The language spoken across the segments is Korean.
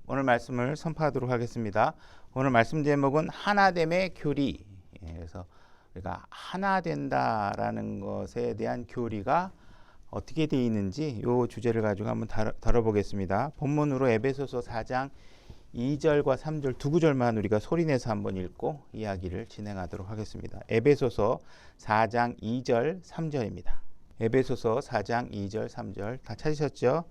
오늘 말씀을 선포하도록 하겠습니다. 오늘 말씀 제목은 하나됨의 교리. 그래서 우리가 하나 된다라는 것에 대한 교리가 어떻게 되어 있는지 이 주제를 가지고 한번 다뤄보겠습니다. 본문으로 에베소서 4장 2절과 3절 두 구절만 우리가 소리내서 한번 읽고 이야기를 진행하도록 하겠습니다. 에베소서 4장 2절 3절입니다. 에베소서 4장 2절 3절 다 찾으셨죠?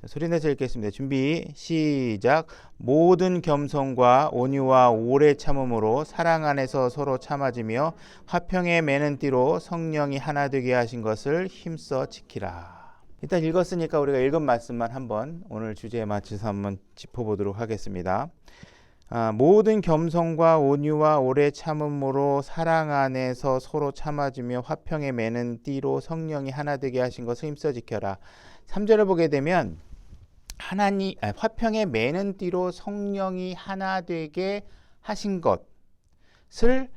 소리내서 읽겠습니다. 준비 시작. 모든 겸손과 온유와 오래 참음으로 사랑 안에서 서로 참아지며 화평에 매는 띠로 성령이 하나 되게 하신 것을 힘써 지키라. 일단 읽었으니까 우리가 읽은 말씀만 한번 오늘 주제에 맞춰서 한번 짚어보도록 하겠습니다. 모든 겸손과 온유와 오래 참음으로 사랑 안에서 서로 참아지며 화평에 매는 띠로 성령이 하나 되게 하신 것을 힘써 지켜라. 3절을 보게 되면 화평에 매는 띠로 성령이 하나 되게 하신 것을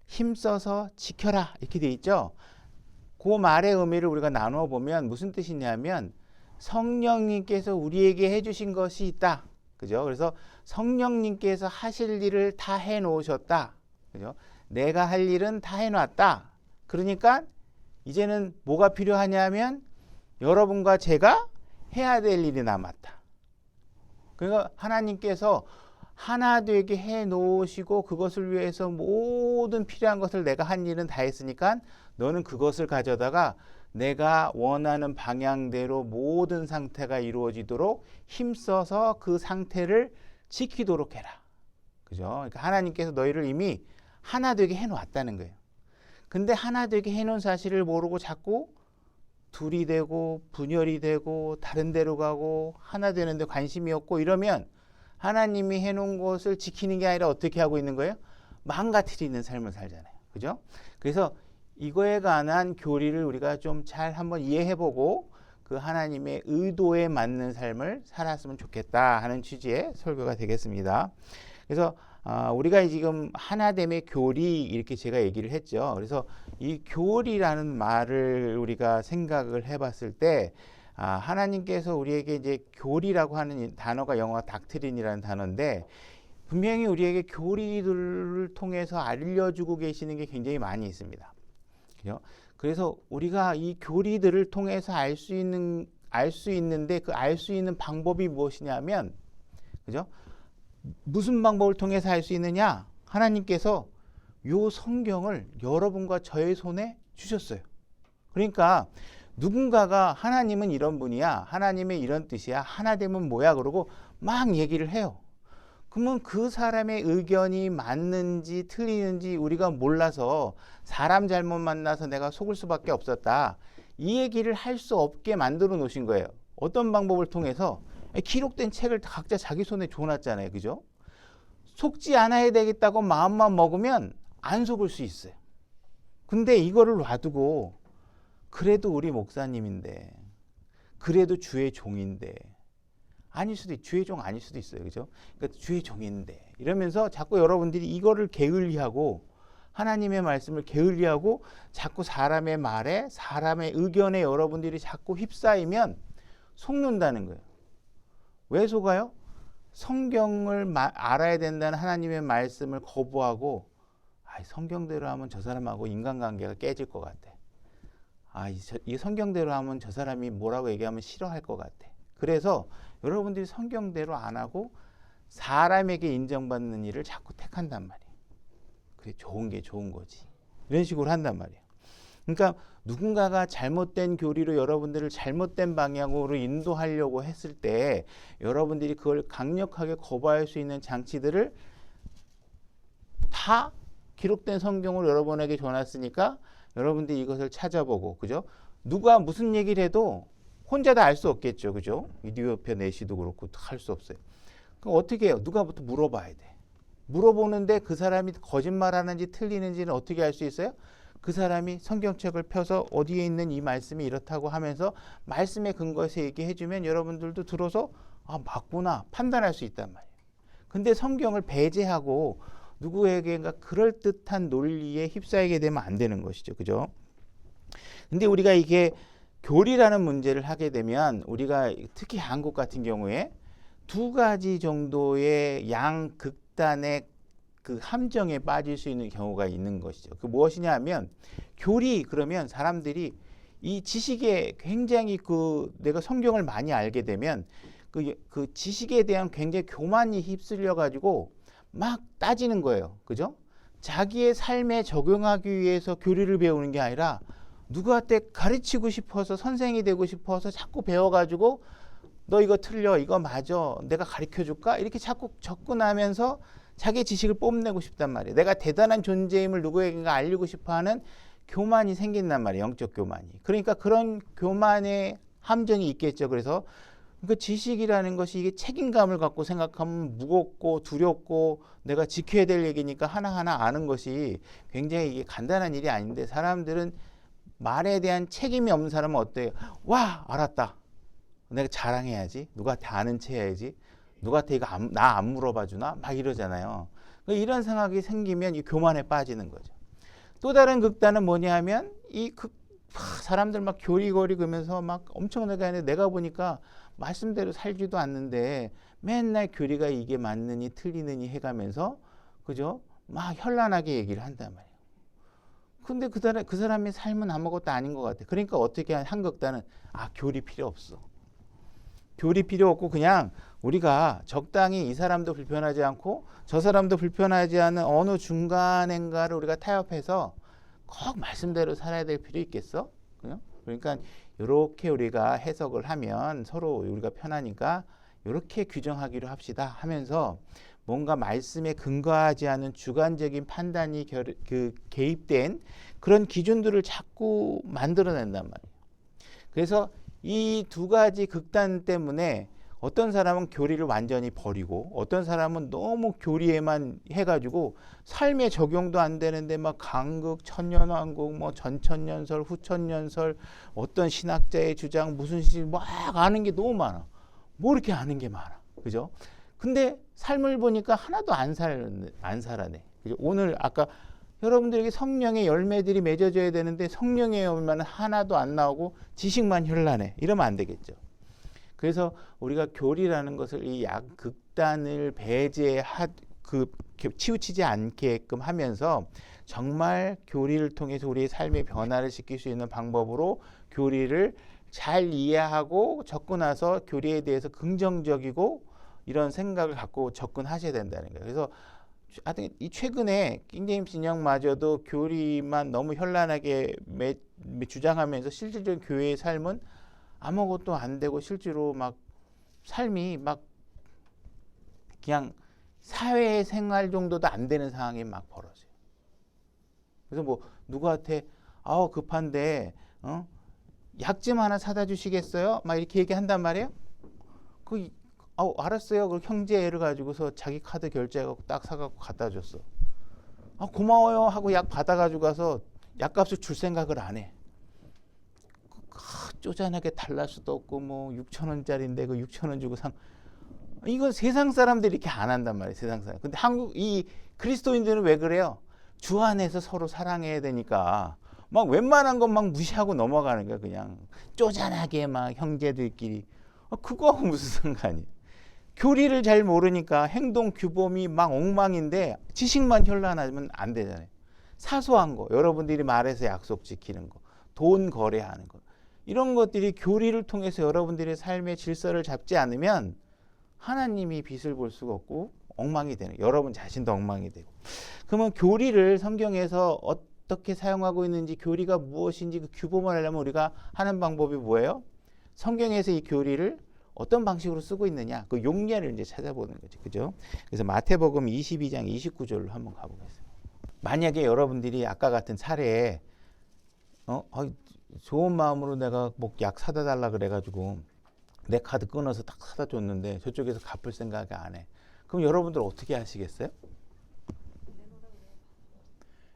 힘써서 지켜라 이렇게 돼 있죠. 그 말의 의미를 우리가 나누어 보면 무슨 뜻이냐면 성령님께서 우리에게 해주신 것이 있다. 그죠? 그래서 성령님께서 하실 일을 다 해놓으셨다. 그죠? 내가 할 일은 다 해놨다. 그러니까 이제는 뭐가 필요하냐면 여러분과 제가 해야 될 일이 남았다. 그러니까 하나님께서 하나 되게 해놓으시고 그것을 위해서 모든 필요한 것을 내가 한 일은 다 했으니까 너는 그것을 가져다가 내가 원하는 방향대로 모든 상태가 이루어지도록 힘써서 그 상태를 지키도록 해라. 그죠? 그러니까 하나님께서 너희를 이미 하나 되게 해놓았다는 거예요. 근데 하나 되게 해놓은 사실을 모르고 자꾸 둘이 되고 분열이 되고 다른 데로 가고 하나 되는데 관심이 없고 이러면 하나님이 해놓은 것을 지키는 게 아니라 어떻게 하고 있는 거예요? 망가뜨리는 삶을 살잖아요. 그죠? 그래서 이거에 관한 교리를 우리가 좀 잘 한번 이해해보고 그 하나님의 의도에 맞는 삶을 살았으면 좋겠다 하는 취지의 설교가 되겠습니다. 그래서 우리가 지금 하나됨의 교리 이렇게 제가 얘기를 했죠. 그래서 이 교리라는 말을 우리가 생각을 해봤을 때 하나님께서 우리에게 이제 교리라고 하는 단어가 영어가 닥트린이라는 단어인데 분명히 우리에게 교리들을 통해서 알려주고 계시는 게 굉장히 많이 있습니다. 그래서 우리가 이 교리들을 통해서 알 수 있는데 그 알 수 있는 방법이 무엇이냐면, 그죠? 무슨 방법을 통해서 알 수 있느냐? 하나님께서 요 성경을 여러분과 저의 손에 주셨어요. 그러니까 누군가가 하나님은 이런 분이야, 하나님의 이런 뜻이야, 하나됨은 뭐야 그러고 막 얘기를 해요. 그러면 그 사람의 의견이 맞는지 틀리는지 우리가 몰라서 사람 잘못 만나서 내가 속을 수밖에 없었다. 이 얘기를 할 수 없게 만들어 놓으신 거예요. 어떤 방법을 통해서? 기록된 책을 각자 자기 손에 줘놨잖아요. 그죠? 속지 않아야 되겠다고 마음만 먹으면 안 속을 수 있어요. 근데 이거를 놔두고 그래도 우리 목사님인데 그래도 주의 종인데 아닐 수도 있고 주의 종 아닐 수도 있어요. 그죠? 그러니까 주의 종인데 이러면서 자꾸 여러분들이 이거를 게을리하고 하나님의 말씀을 게을리하고 자꾸 사람의 말에 사람의 의견에 여러분들이 자꾸 휩싸이면 속는다는 거예요. 왜 속아요? 성경을 알아야 된다는 하나님의 말씀을 거부하고 성경대로 하면 저 사람하고 인간관계가 깨질 것 같아. 이 성경대로 하면 저 사람이 뭐라고 얘기하면 싫어할 것 같아. 그래서 여러분들이 성경대로 안 하고 사람에게 인정받는 일을 자꾸 택한단 말이에요. 그게 좋은 게 좋은 거지. 이런 식으로 한단 말이에요. 그러니까 누군가가 잘못된 교리로 여러분들을 잘못된 방향으로 인도하려고 했을 때 여러분들이 그걸 강력하게 거부할 수 있는 장치들을 다 기록된 성경을 여러분에게 줘놨으니까 여러분들이 이것을 찾아보고, 그죠? 누가 무슨 얘기를 해도 혼자 다 알 수 없겠죠. 그죠? 이디오피아 내시도 그렇고 할 수 없어요. 그럼 어떻게 해요? 누가부터 물어봐야 돼. 물어보는데 그 사람이 거짓말하는지 틀리는지는 어떻게 알 수 있어요? 그 사람이 성경책을 펴서 어디에 있는 이 말씀이 이렇다고 하면서 말씀의 근거에서 얘기해주면 여러분들도 들어서 맞구나 판단할 수 있단 말이에요. 근데 성경을 배제하고 누구에게인가 그럴듯한 논리에 휩싸이게 되면 안 되는 것이죠. 그죠? 근데 우리가 이게 교리라는 문제를 하게 되면 우리가 특히 한국 같은 경우에 두 가지 정도의 양극단의 그 함정에 빠질 수 있는 경우가 있는 것이죠. 그 무엇이냐 하면 교리 그러면 사람들이 이 지식에 굉장히 그 내가 성경을 많이 알게 되면 그 지식에 대한 굉장히 교만이 휩쓸려 가지고 막 따지는 거예요. 그죠? 자기의 삶에 적용하기 위해서 교리를 배우는 게 아니라 누구한테 가르치고 싶어서 선생이 되고 싶어서 자꾸 배워가지고 너 이거 틀려 이거 맞아 내가 가르쳐 줄까 이렇게 자꾸 접근하면서 자기 지식을 뽐내고 싶단 말이에요. 내가 대단한 존재임을 누구에게가 알리고 싶어하는 교만이 생긴단 말이에요. 영적 교만이. 그러니까 그런 교만의 함정이 있겠죠. 그래서 그 지식이라는 것이 이게 책임감을 갖고 생각하면 무겁고 두렵고 내가 지켜야 될 얘기니까 하나하나 아는 것이 굉장히 이게 간단한 일이 아닌데 사람들은 말에 대한 책임이 없는 사람은 어때요? 와 알았다. 내가 자랑해야지. 누구한테 아는 체 해야지. 누구한테 이거 나 안 물어봐 주나? 막 이러잖아요. 이런 생각이 생기면 이 교만에 빠지는 거죠. 또 다른 극단은 뭐냐 하면 사람들 막 교리거리 그러면서 막 엄청나게 하는데 내가 보니까 말씀대로 살지도 않는데 맨날 교리가 이게 맞느니 틀리느니 해가면서 그죠? 막 현란하게 얘기를 한단 말이에요. 근데 그 사람의 삶은 아무것도 아닌 것 같아. 그러니까 어떻게 한 극단은 교리 필요 없어. 교리 필요 없고 그냥 우리가 적당히 이 사람도 불편하지 않고 저 사람도 불편하지 않은 어느 중간인가를 우리가 타협해서 꼭 말씀대로 살아야 될 필요 있겠어? 그러니까 이렇게 우리가 해석을 하면 서로 우리가 편하니까 이렇게 규정하기로 합시다 하면서 뭔가 말씀에 근거하지 않은 주관적인 판단이 개입된 그런 기준들을 자꾸 만들어낸단 말이에요. 그래서 이 두 가지 극단 때문에 어떤 사람은 교리를 완전히 버리고 어떤 사람은 너무 교리에만 해가지고 삶에 적용도 안 되는데 막 강극, 천년왕국, 뭐 전천년설, 후천년설, 어떤 신학자의 주장, 무슨 시 막 아는 게 너무 많아. 뭐 이렇게 아는 게 많아, 그죠? 근데 삶을 보니까 하나도 안 살아내. 그죠? 오늘 아까 여러분들에게 성령의 열매들이 맺어져야 되는데 성령의 열매는 하나도 안 나오고 지식만 현란해. 이러면 안 되겠죠. 그래서 우리가 교리라는 것을 이 극단을 치우치지 않게끔 하면서 정말 교리를 통해서 우리의 삶의 변화를 시킬 수 있는 방법으로 교리를 잘 이해하고 접근해서 교리에 대해서 긍정적이고 이런 생각을 갖고 접근하셔야 된다는 거예요. 그래서 하여튼 이 최근에 킹제임스 진영마저도 교리만 너무 현란하게 주장하면서 실질적인 교회의 삶은 아무것도 안 되고 실제로 막 삶이 막 그냥 사회생활 정도도 안 되는 상황이 막 벌어져요. 그래서 뭐 누구한테 급한데 약 좀 하나 사다 주시겠어요? 막 이렇게 얘기한단 말이에요. 알았어요. 그 형제 애를 가지고서 자기 카드 결제하고 딱 사갖고 갖다 줬어. 고마워요 하고 약 받아가지고 가서 약값을 줄 생각을 안 해. 쪼잔하게 달랄 수도 없고 뭐 6,000원짜리인데 그 6,000원 주고 이건 세상 사람들이 이렇게 안 한단 말이에요. 세상 사람. 근데 이 그리스도인들은 왜 그래요? 주 안에서 서로 사랑해야 되니까 막 웬만한 건 막 무시하고 넘어가는 거야. 그냥 쪼잔하게 막 형제들끼리. 그거하고 무슨 상관이에요? 교리를 잘 모르니까 행동 규범이 막 엉망인데 지식만 현란하면 안 되잖아요. 사소한 거, 여러분들이 말해서 약속 지키는 거, 돈 거래하는 거, 이런 것들이 교리를 통해서 여러분들의 삶의 질서를 잡지 않으면 하나님이 빛을 볼 수가 없고 엉망이 되는, 여러분 자신도 엉망이 되고. 그러면 교리를 성경에서 어떻게 사용하고 있는지, 교리가 무엇인지 그 규범을 하려면 우리가 하는 방법이 뭐예요? 성경에서 이 교리를 어떤 방식으로 쓰고 있느냐, 그 용례를 이제 찾아보는 거죠. 그죠? 그래서 마태복음 22장 29절로 한번 가보겠습니다. 만약에 여러분들이 아까 같은 사례에 좋은 마음으로 내가 뭐 약 사다 달라 그래가지고 내 카드 끊어서 딱 사다 줬는데 저쪽에서 갚을 생각 안 해. 그럼 여러분들 어떻게 하시겠어요?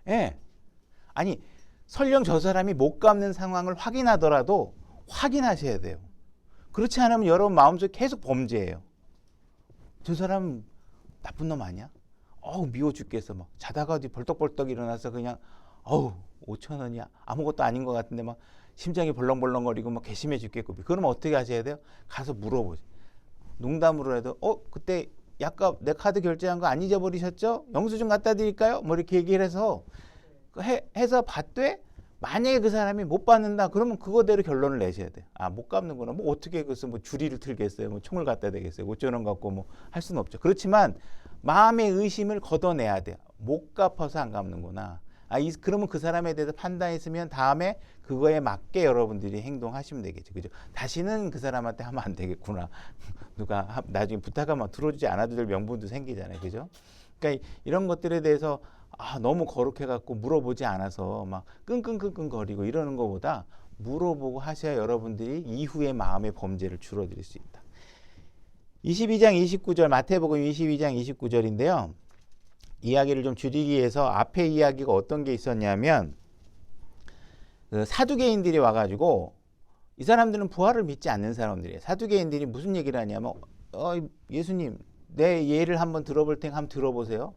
예. 아니, 설령 저 사람이 못 갚는 상황을 확인하더라도 확인하셔야 돼요. 그렇지 않으면 여러분 마음속에 계속 범죄예요. 저 사람 나쁜 놈 아니야? 미워 죽겠어. 막 자다가 어디 벌떡벌떡 일어나서 그냥 5,000원이야. 아무것도 아닌 것 같은데 막 심장이 벌렁벌렁거리고 막 괘씸해 죽겠고. 그러면 어떻게 하셔야 돼요? 가서 물어보죠. 농담으로라도 그때 약간 내 카드 결제한 거 안 잊어버리셨죠? 영수증 갖다 드릴까요? 뭐 이렇게 얘기를 해서 해서 받되 만약에 그 사람이 못 받는다 그러면 그거대로 결론을 내셔야 돼요. 아, 못 갚는구나. 뭐 어떻게 그래서 뭐 주리를 틀겠어요? 뭐 총을 갖다 대겠어요? 5천 원 갖고 뭐 할 수는 없죠. 그렇지만 마음의 의심을 걷어내야 돼요. 못 갚아서 안 갚는구나. 그러면 그 사람에 대해서 판단했으면 다음에 그거에 맞게 여러분들이 행동하시면 되겠죠. 그죠? 다시는 그 사람한테 하면 안 되겠구나. 누가 나중에 부탁하면 들어주지 않아도 될 명분도 생기잖아요. 그죠? 그러니까 이런 것들에 대해서 너무 거룩해갖고 물어보지 않아서 막 끙끙끙끙 거리고 이러는 것보다 물어보고 하셔야 여러분들이 이후에 마음의 범죄를 줄어들 수 있다. 22장 29절 마태복음 22장 29절인데요. 이야기를 좀 줄이기 위해서 앞에 이야기가 어떤 게 있었냐면 그 사두개인들이 와가지고 이 사람들은 부활을 믿지 않는 사람들이에요. 사두개인들이 무슨 얘기를 하냐면 예수님 내 예를 한번 들어볼 테니까 한번 들어보세요.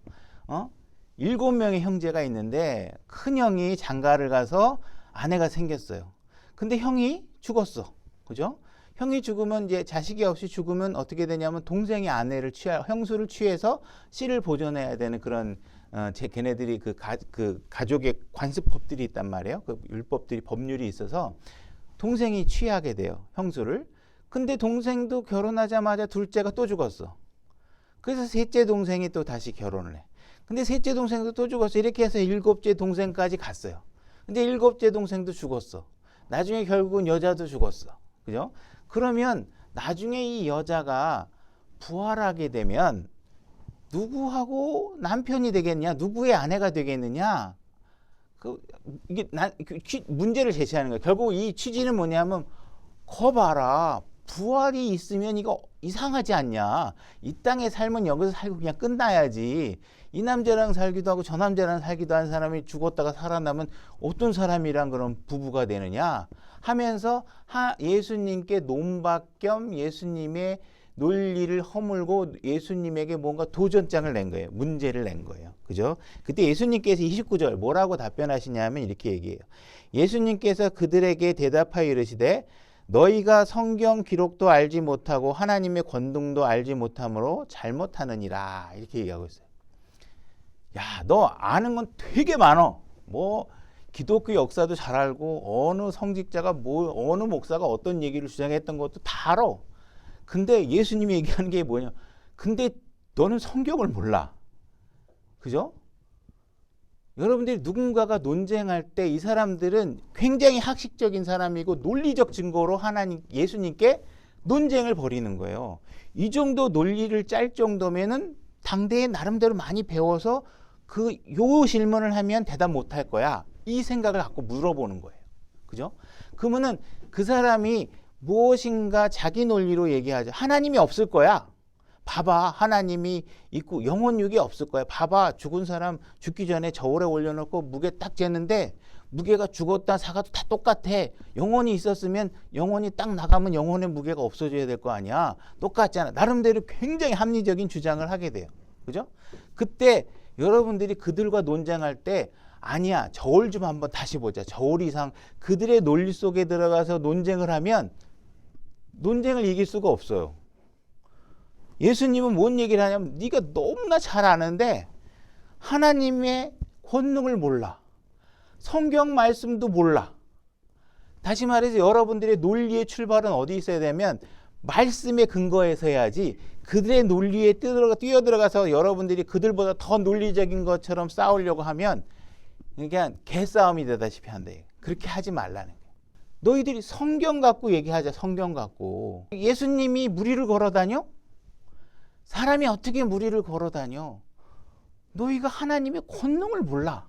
7명의 형제가 있는데 큰 형이 장가를 가서 아내가 생겼어요. 근데 형이 죽었어. 그죠? 형이 죽으면 이제 자식이 없이 죽으면 어떻게 되냐면 동생이 아내를 형수를 취해서 씨를 보존해야 되는 그런 걔네들이 그 가족의 관습법들이 있단 말이에요. 그 율법들이 법률이 있어서 동생이 취하게 돼요. 형수를. 근데 동생도 결혼하자마자 둘째가 또 죽었어. 그래서 셋째 동생이 또 다시 결혼을 해. 근데 셋째 동생도 또 죽었어. 이렇게 해서 7째 동생까지 갔어요. 근데 7째 동생도 죽었어. 나중에 결국은 여자도 죽었어. 그죠? 그러면 나중에 이 여자가 부활하게 되면 누구하고 남편이 되겠냐? 누구의 아내가 되겠느냐? 문제를 제시하는 거예요. 결국 이 취지는 뭐냐면 거 봐라. 부활이 있으면 이거 이상하지 않냐? 이 땅의 삶은 여기서 살고 그냥 끝나야지. 이 남자랑 살기도 하고 저 남자랑 살기도 한 사람이 죽었다가 살아나면 어떤 사람이랑 그런 부부가 되느냐? 하면서 예수님께 논박 겸 예수님의 논리를 허물고 예수님에게 뭔가 도전장을 낸 거예요. 문제를 낸 거예요. 그죠? 그때 예수님께서 29절 뭐라고 답변하시냐면 이렇게 얘기해요. 예수님께서 그들에게 대답하여 이르시되 너희가 성경 기록도 알지 못하고 하나님의 권능도 알지 못함으로 잘못하느니라. 이렇게 얘기하고 있어요. 야, 너 아는 건 되게 많어. 뭐 기독교 역사도 잘 알고 어느 성직자가 어느 목사가 어떤 얘기를 주장했던 것도 다 알아. 근데 예수님이 얘기하는 게 뭐냐? 근데 너는 성경을 몰라. 그죠? 여러분들이 누군가가 논쟁할 때 이 사람들은 굉장히 학식적인 사람이고 논리적 증거로 예수님께 논쟁을 벌이는 거예요. 이 정도 논리를 짤 정도면은 당대에 나름대로 많이 배워서 요 질문을 하면 대답 못 할 거야. 이 생각을 갖고 물어보는 거예요. 그죠? 그러면은 그 사람이 무엇인가 자기 논리로 얘기하죠. 하나님이 없을 거야. 봐봐, 하나님이 있고 영혼육이 없을 거야. 봐봐, 죽은 사람 죽기 전에 저울에 올려놓고 무게 딱 쟀는데 무게가 죽었다 사가도 다 똑같아. 영혼이 있었으면 영혼이 딱 나가면 영혼의 무게가 없어져야 될 거 아니야. 똑같잖아. 나름대로 굉장히 합리적인 주장을 하게 돼요. 그죠? 그때 여러분들이 그들과 논쟁할 때 아니야, 저울 좀 한번 다시 보자. 저울 이상 그들의 논리 속에 들어가서 논쟁을 하면 논쟁을 이길 수가 없어요. 예수님은 뭔 얘기를 하냐면 네가 너무나 잘 아는데 하나님의 권능을 몰라. 성경 말씀도 몰라. 다시 말해서 여러분들의 논리의 출발은 어디 있어야 되면 말씀에 근거해서 해야지 그들의 논리에 뛰어들어가서 여러분들이 그들보다 더 논리적인 것처럼 싸우려고 하면 그러니까 개싸움이 되다시피 한다. 그렇게 하지 말라는 거예요. 너희들이 성경 갖고 얘기하자. 성경 갖고. 예수님이 무리를 걸어다녀? 사람이 어떻게 무리를 걸어다녀? 너희가 하나님의 권능을 몰라.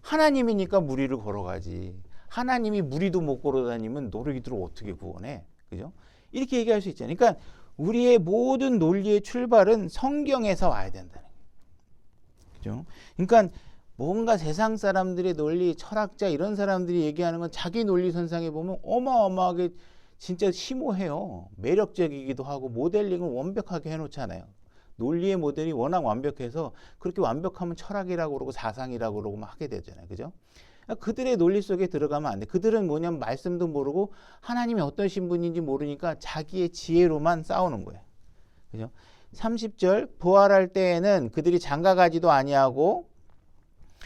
하나님이니까 무리를 걸어가지. 하나님이 무리도 못 걸어다니면 너희들을 어떻게 구원해? 그죠? 이렇게 얘기할 수 있잖아요. 그러니까 우리의 모든 논리의 출발은 성경에서 와야 된다는 거예요. 그죠? 그러니까 뭔가 세상 사람들의 논리, 철학자 이런 사람들이 얘기하는 건 자기 논리선상에 보면 어마어마하게 진짜 심오해요. 매력적이기도 하고 모델링을 완벽하게 해놓잖아요. 논리의 모델이 워낙 완벽해서 그렇게 완벽하면 철학이라고 그러고 사상이라고 그러고 막 하게 되잖아요. 그죠? 그들의 논리 속에 들어가면 안 돼. 그들은 뭐냐면 말씀도 모르고 하나님이 어떤 신분인지 모르니까 자기의 지혜로만 싸우는 거예요. 그죠? 30절 부활할 때에는 그들이 장가가지도 아니하고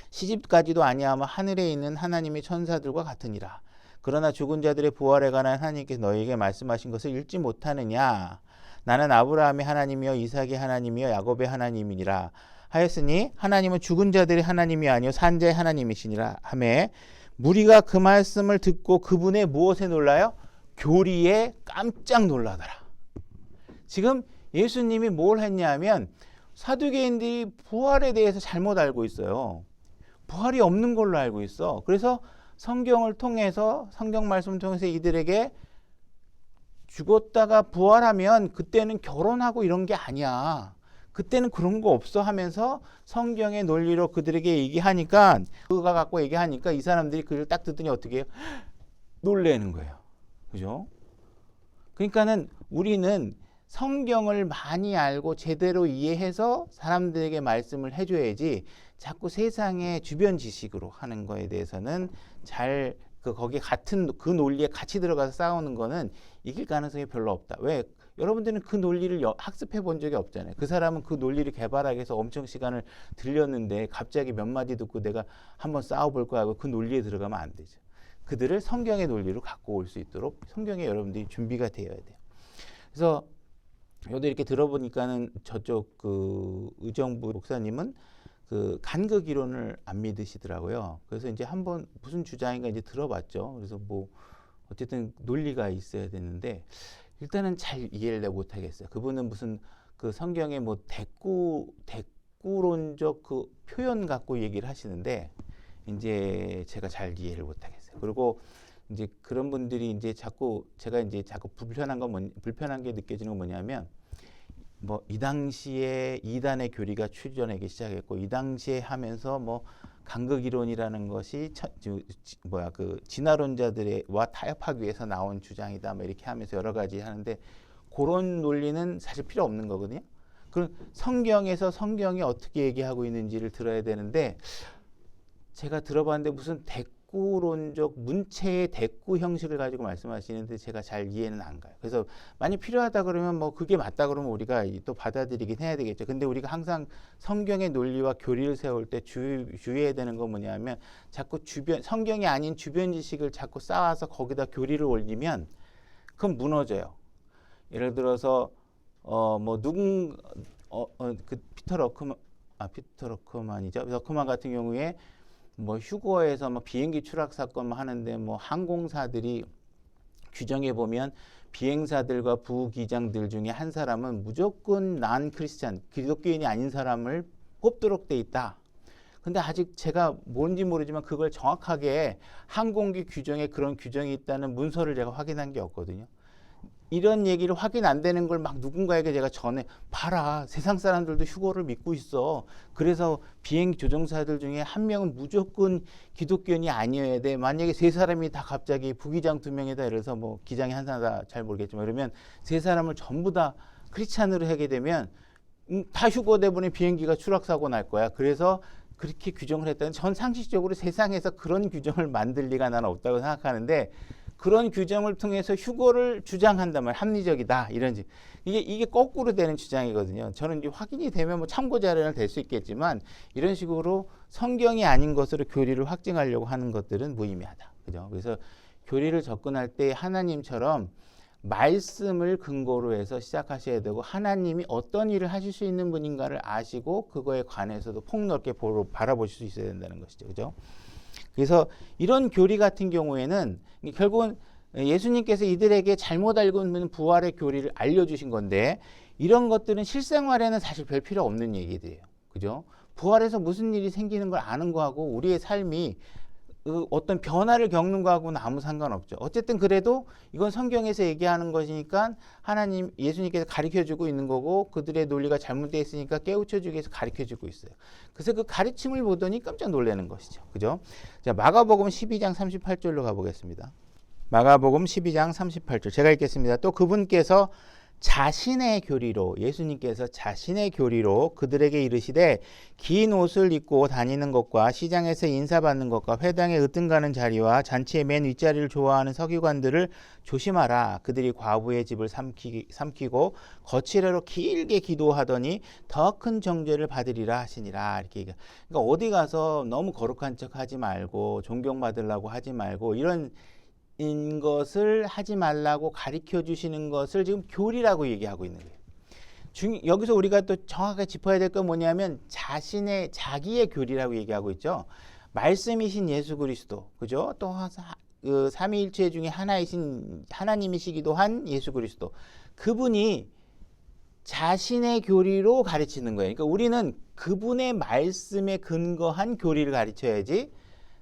시집가지도 아니하며 하늘에 있는 하나님의 천사들과 같으니라. 그러나 죽은 자들의 부활에 관한 하나님께서 너희에게 말씀하신 것을 읽지 못하느냐. 나는 아브라함의 하나님이요 이삭의 하나님이요 야곱의 하나님이니라 하였으니 하나님은 죽은 자들의 하나님이 아니요 산 자의 하나님이시니라 하매 무리가 그 말씀을 듣고 그분의 무엇에 놀라요? 교리에 깜짝 놀라더라. 지금 예수님이 뭘 했냐면 사두개인들이 부활에 대해서 잘못 알고 있어요. 부활이 없는 걸로 알고 있어. 그래서 성경을 통해서 성경 말씀을 통해서 이들에게 죽었다가 부활하면 그때는 결혼하고 이런 게 아니야. 그때는 그런 거 없어 하면서 성경의 논리로 그들에게 얘기하니까 그가 갖고 얘기하니까 이 사람들이 그를 딱 듣더니 어떻게 해요? 놀래는 거예요. 그죠? 그러니까는 우리는 성경을 많이 알고 제대로 이해해서 사람들에게 말씀을 해줘야지 자꾸 세상의 주변 지식으로 하는 거에 대해서는 잘 거기에 같은 그 논리에 같이 들어가서 싸우는 거는 이길 가능성이 별로 없다. 왜? 여러분들은 그 논리를 학습해 본 적이 없잖아요. 그 사람은 그 논리를 개발하기 위해서 엄청 시간을 들였는데 갑자기 몇 마디 듣고 내가 한번 싸워볼 거야 하고 그 논리에 들어가면 안 되죠. 그들을 성경의 논리로 갖고 올 수 있도록 성경에 여러분들이 준비가 되어야 돼요. 그래서 저도 이렇게 들어보니까는 저쪽 그 의정부 목사님은 그 간극 이론을 안 믿으시더라고요. 그래서 이제 한번 무슨 주장인가 이제 들어봤죠. 그래서 뭐 어쨌든 논리가 있어야 되는데 일단은 잘 이해를 못 하겠어요. 그분은 무슨 그 성경의 뭐 대꾸론적 그 표현 갖고 얘기를 하시는데 이제 제가 잘 이해를 못 하겠어요. 그리고 이제 그런 분들이 이제 자꾸 제가 이제 자꾸 불편한 게 느껴지는 건 뭐냐면 뭐 이 당시에 이단의 교리가 출현하기 시작했고 이 당시에 하면서 뭐 간극 이론이라는 것이 그 진화론자들과 타협하기 위해서 나온 주장이다 뭐 이렇게 하면서 여러 가지 하는데 그런 논리는 사실 필요 없는 거거든요. 그 성경에서 성경이 어떻게 얘기하고 있는지를 들어야 되는데 제가 들어봤는데 무슨 대꾸론적 문체의 대꾸 형식을 가지고 말씀하시는데 제가 잘 이해는 안 가요. 그래서 많이 필요하다 그러면 뭐 그게 맞다 그러면 우리가 또 받아들이긴 해야 되겠죠. 근데 우리가 항상 성경의 논리와 교리를 세울 때 주의해야 되는 건 뭐냐면 자꾸 성경이 아닌 주변 지식을 자꾸 쌓아서 거기다 교리를 올리면 그건 무너져요. 예를 들어서 피터 러크만이죠. 러크만 같은 경우에 뭐 휴거에서 뭐 비행기 추락 사건 하는데 뭐 항공사들이 규정해 보면 비행사들과 부기장들 중에 한 사람은 무조건 난 크리스찬 기독교인이 아닌 사람을 뽑도록 돼 있다. 근데 아직 제가 뭔지 모르지만 그걸 정확하게 항공기 규정에 그런 규정이 있다는 문서를 제가 확인한 게 없거든요. 이런 얘기를 확인 안 되는 걸 막 누군가에게 제가 전해 봐라 세상 사람들도 휴거를 믿고 있어. 그래서 비행 조종사들 중에 한 명은 무조건 기독교인이 아니어야 돼. 만약에 세 사람이 다 갑자기 부기장 2명이다 이래서 뭐 기장이 한 사람 잘 모르겠지만 그러면 세 사람을 전부 다 크리스찬으로 하게 되면 다 휴거 대부분의 비행기가 추락 사고 날 거야. 그래서 그렇게 규정을 했다는 전 상식적으로 세상에서 그런 규정을 만들 리가 나는 없다고 생각하는데 그런 규정을 통해서 휴거를 주장한단 말이에요. 합리적이다. 이런지. 이게 거꾸로 되는 주장이거든요. 저는 이제 확인이 되면 뭐 참고 자료는 될 수 있겠지만 이런 식으로 성경이 아닌 것으로 교리를 확증하려고 하는 것들은 무의미하다. 그죠? 그래서 교리를 접근할 때 하나님처럼 말씀을 근거로 해서 시작하셔야 되고 하나님이 어떤 일을 하실 수 있는 분인가를 아시고 그거에 관해서도 폭넓게 바라보실 수 있어야 된다는 것이죠. 그죠? 그래서 이런 교리 같은 경우에는 결국은 예수님께서 이들에게 잘못 알고 있는 부활의 교리를 알려주신 건데 이런 것들은 실생활에는 사실 별 필요 없는 얘기들이에요. 그죠? 부활해서 무슨 일이 생기는 걸 아는 거하고 우리의 삶이 어떤 변화를 겪는 거하고는 아무 상관없죠. 어쨌든 그래도 이건 성경에서 얘기하는 것이니까 하나님, 예수님께서 가르쳐주고 있는 거고 그들의 논리가 잘못되어 있으니까 깨우쳐주기 위해서 가르쳐주고 있어요. 그래서 그 가르침을 보더니 깜짝 놀라는 것이죠. 그죠? 자, 마가복음 12장 38절로 가보겠습니다. 마가복음 12장 38절 제가 읽겠습니다. 또 그분께서 자신의 교리로, 예수님께서 자신의 교리로 그들에게 이르시되 긴 옷을 입고 다니는 것과 시장에서 인사받는 것과 회당에 으뜸가는 자리와 잔치의 맨 윗자리를 좋아하는 서기관들을 조심하라. 그들이 과부의 집을 삼키고 거칠애로 길게 기도하더니 더 큰 정죄를 받으리라 하시니라. 이렇게 얘기해요. 그러니까 어디 가서 너무 거룩한 척 하지 말고 존경받으려고 하지 말고 이런 것을 하지 말라고 가르쳐 주시는 것을 지금 교리라고 얘기하고 있는 거예요. 여기서 우리가 또 정확하게 짚어야 될 건 뭐냐면 자기의 교리라고 얘기하고 있죠. 말씀이신 예수 그리스도, 그죠? 또 그 삼위일체 중에 하나이신 하나님이시기도 한 예수 그리스도, 그분이 자신의 교리로 가르치는 거예요. 그러니까 우리는 그분의 말씀에 근거한 교리를 가르쳐야지,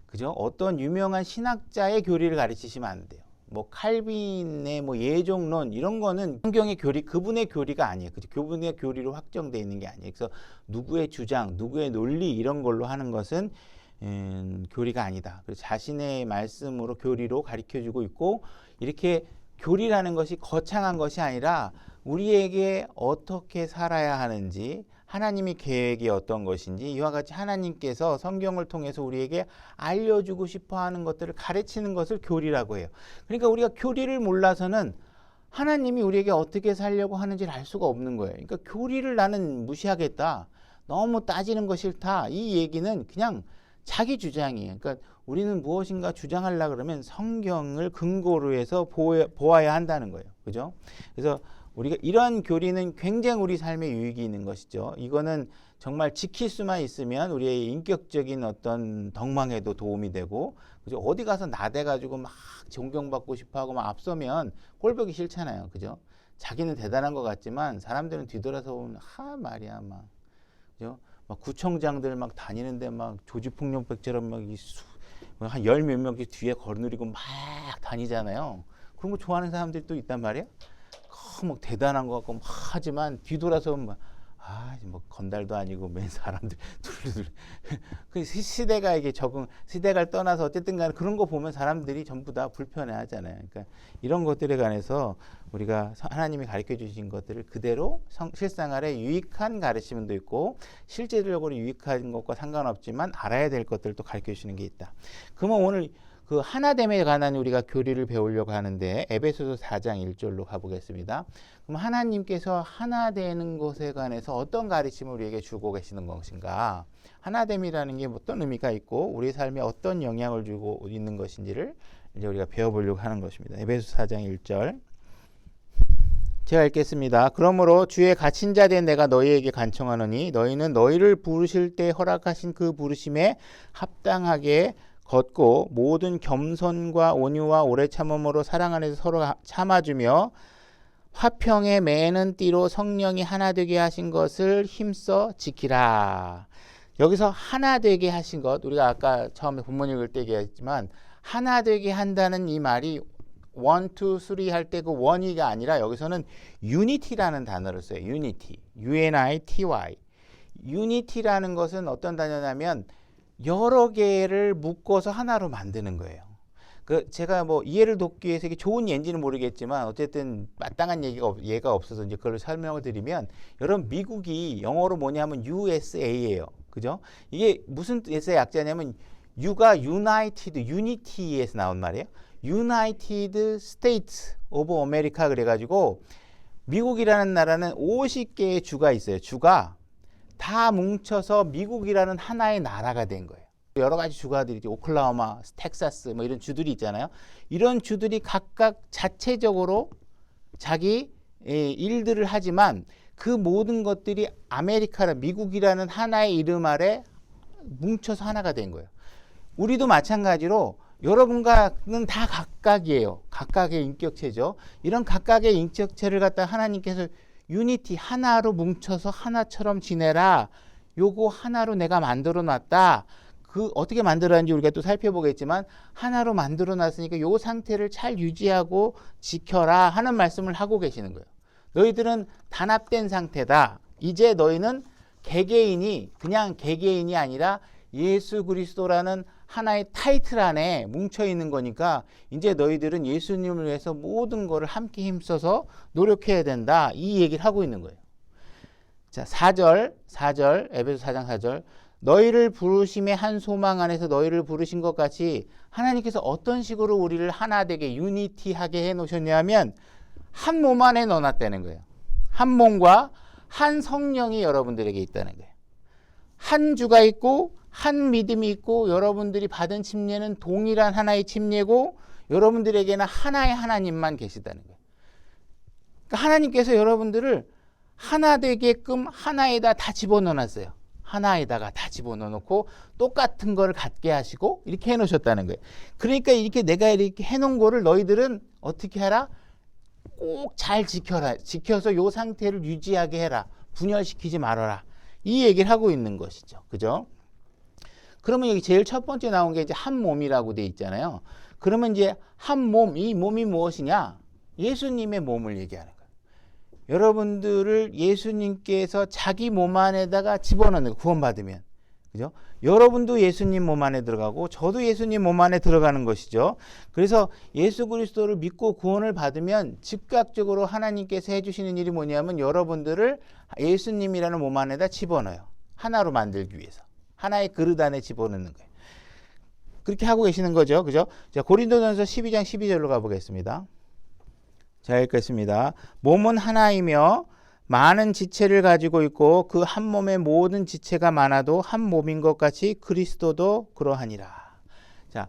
그죠? 어떤 유명한 신학자의 교리를 가르치시면 안 돼요. 뭐 칼빈의 뭐 예종론 이런 거는 성경의 교리, 그분의 교리가 아니에요. 그죠? 그분의 교리로 확정되어 있는 게 아니에요. 그래서 누구의 주장, 누구의 논리 이런 걸로 하는 것은 교리가 아니다. 그래서 자신의 말씀으로 교리로 가르쳐주고 있고, 이렇게 교리라는 것이 거창한 것이 아니라 우리에게 어떻게 살아야 하는지, 하나님의 계획이 어떤 것인지, 이와 같이 하나님께서 성경을 통해서 우리에게 알려주고 싶어하는 것들을 가르치는 것을 교리라고 해요. 그러니까 우리가 교리를 몰라서는 하나님이 우리에게 어떻게 살려고 하는지를 알 수가 없는 거예요. 그러니까 교리를 나는 무시하겠다, 너무 따지는 거 싫다, 이 얘기는 그냥 자기 주장이에요. 그러니까 우리는 무엇인가 주장하려고 그러면 성경을 근거로 해서 보아야 한다는 거예요. 그죠? 그래서 우리가 이러한 교리는 굉장히 우리 삶에 유익이 있는 것이죠. 이거는 정말 지킬 수만 있으면 우리의 인격적인 어떤 덕망에도 도움이 되고, 그죠? 어디 가서 나대가지고 막 존경받고 싶어하고 막 앞서면 꼴보기 싫잖아요. 그죠? 자기는 대단한 것 같지만 사람들은 뒤돌아서 보면 말이야 막, 그죠? 막 구청장들 막 다니는데 막 조지폭력배처럼 막 한 열 몇 명이 뒤에 거느리고 막 다니잖아요. 그런 거 좋아하는 사람들이 또 있단 말이에요. 막 대단한 것 같고 막 하지만 뒤돌아서 막 뭐 건달도 아니고 맨 사람들 둘둘. 그 시대가 이게 시대가 떠나서 어쨌든 간에 그런 거 보면 사람들이 전부 다 불편해 하잖아요. 그러니까 이런 것들에 관해서 우리가 하나님이 가르쳐 주신 것들을 그대로 실생활에 유익한 가르침도 있고, 실제적으로 유익한 것과 상관없지만 알아야 될 것들도 가르쳐 주시는 게 있다. 그러면 오늘 그 하나됨에 관한 우리가 교리를 배우려고 하는데 에베소서 4장 1절로 가보겠습니다. 그럼 하나님께서 하나 되는 것에 관해서 어떤 가르침을 우리에게 주고 계시는 것인가, 하나됨이라는 게 어떤 의미가 있고 우리 삶에 어떤 영향을 주고 있는 것인지를 이제 우리가 배워보려고 하는 것입니다. 에베소서 4장 1절 제가 읽겠습니다. 그러므로 주의 갇힌 자 된 내가 너희에게 간청하노니 너희는 너희를 부르실 때 허락하신 그 부르심에 합당하게 걷고 모든 겸손과 온유와 오래 참음으로 사랑 안에서 서로 참아주며 화평에 매는 띠로 성령이 하나 되게 하신 것을 힘써 지키라. 여기서 하나 되게 하신 것, 우리가 아까 처음에 본문 읽을 때 얘기했지만 하나 되게 한다는 이 말이 1, 2, 3 할 때 그 원이가 아니라 여기서는 unity라는 단어를 써요. unity, U-N-I-T-Y. unity라는 것은 어떤 단어냐면 여러 개를 묶어서 하나로 만드는 거예요. 제가 뭐 이해를 돕기 위해서 이게 좋은 예인지는 모르겠지만 어쨌든 마땅한 예가 없어서 이제 그걸 설명을 드리면, 여러분 미국이 영어로 뭐냐면 USA예요. 그죠? 이게 무슨 뜻의 약자냐면 U가 United, Unity에서 나온 말이에요. United States of America 그래가지고 미국이라는 나라는 50개의 주가 있어요. 주가 다 뭉쳐서 미국이라는 하나의 나라가 된 거예요. 여러 가지 주가들이 오클라호마, 텍사스 뭐 이런 주들이 있잖아요. 이런 주들이 각각 자체적으로 자기 일들을 하지만 그 모든 것들이 아메리카라 미국이라는 하나의 이름 아래 뭉쳐서 하나가 된 거예요. 우리도 마찬가지로 여러분과는 다 각각이에요. 각각의 인격체죠. 이런 각각의 인격체를 갖다 하나님께서 유니티, 하나로 뭉쳐서 하나처럼 지내라. 요거 하나로 내가 만들어 놨다. 그 어떻게 만들었는지 우리가 또 살펴보겠지만 하나로 만들어 놨으니까 요 상태를 잘 유지하고 지켜라 하는 말씀을 하고 계시는 거예요. 너희들은 단합된 상태다. 이제 너희는 개개인이 그냥 개개인이 아니라 예수 그리스도라는 하나의 타이틀 안에 뭉쳐 있는 거니까 이제 너희들은 예수님을 위해서 모든 것을 함께 힘써서 노력해야 된다. 이 얘기를 하고 있는 거예요. 자, 4절 에베소 4장 4절 너희를 부르심의 한 소망 안에서 너희를 부르신 것 같이 하나님께서 어떤 식으로 우리를 하나 되게 유니티하게 해놓으셨냐면 한 몸 안에 넣어놨다는 거예요. 한 몸과 한 성령이 여러분들에게 있다는 거예요. 한 주가 있고 한 믿음이 있고 여러분들이 받은 침례는 동일한 하나의 침례고 여러분들에게는 하나의 하나님만 계시다는 거예요. 그러니까 하나님께서 여러분들을 하나 되게끔 하나에다 다 집어넣어놨어요. 하나에다가 다 집어넣어놓고 똑같은 걸 갖게 하시고 이렇게 해놓으셨다는 거예요. 그러니까 이렇게 내가 이렇게 해놓은 거를 너희들은 어떻게 해라? 꼭 잘 지켜라. 지켜서 이 상태를 유지하게 해라. 분열시키지 말아라. 이 얘기를 하고 있는 것이죠. 그죠? 그러면 여기 제일 첫 번째 나온 게 이제 한 몸이라고 돼 있잖아요. 그러면 이제 한 몸, 이 몸이 무엇이냐? 예수님의 몸을 얘기하는 거예요. 여러분들을 예수님께서 자기 몸 안에다가 집어넣는 거, 구원받으면. 그죠? 여러분도 예수님 몸 안에 들어가고 저도 예수님 몸 안에 들어가는 것이죠. 그래서 예수 그리스도를 믿고 구원을 받으면 즉각적으로 하나님께서 해주시는 일이 뭐냐면 여러분들을 예수님이라는 몸 안에다 집어넣어요. 하나로 만들기 위해서. 하나의 그릇 안에 집어넣는 거예요. 그렇게 하고 계시는 거죠. 그죠? 자, 고린도전서 12장 12절로 가보겠습니다. 자, 읽겠습니다. 몸은 하나이며 많은 지체를 가지고 있고 그 한 몸의 모든 지체가 많아도 한 몸인 것 같이 그리스도도 그러하니라. 자,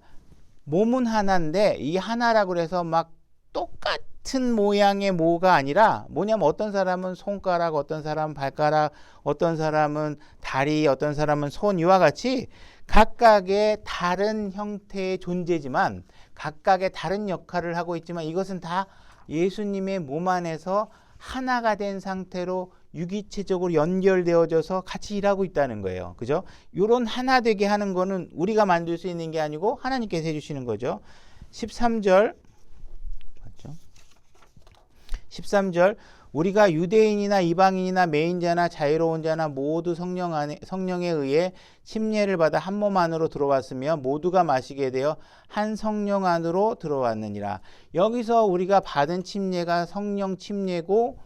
몸은 하나인데 이 하나라고 해서 막 똑같은 모양의 모가 아니라 뭐냐면 어떤 사람은 손가락, 어떤 사람은 발가락, 어떤 사람은 다리, 어떤 사람은 손 이와 같이 각각의 다른 형태의 존재지만 각각의 다른 역할을 하고 있지만 이것은 다 예수님의 몸 안에서 하나가 된 상태로 유기체적으로 연결되어져서 같이 일하고 있다는 거예요. 그죠? 이런 하나 되게 하는 거는 우리가 만들 수 있는 게 아니고 하나님께서 해주시는 거죠. 13절 맞죠? 13절 우리가 유대인이나 이방인이나 매인자나 자유로운 자나 모두 성령에 의해 침례를 받아 한 몸 안으로 들어왔으며 모두가 마시게 되어 한 성령 안으로 들어왔느니라. 여기서 우리가 받은 침례가 성령 침례고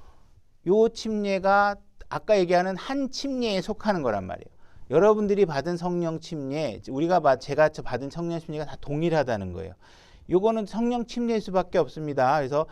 요 침례가 아까 얘기하는 한 침례에 속하는 거란 말이에요. 여러분들이 받은 성령 침례, 제가 받은 성령 침례가 다 동일하다는 거예요. 요거는 성령 침례일 수밖에 없습니다. 그래서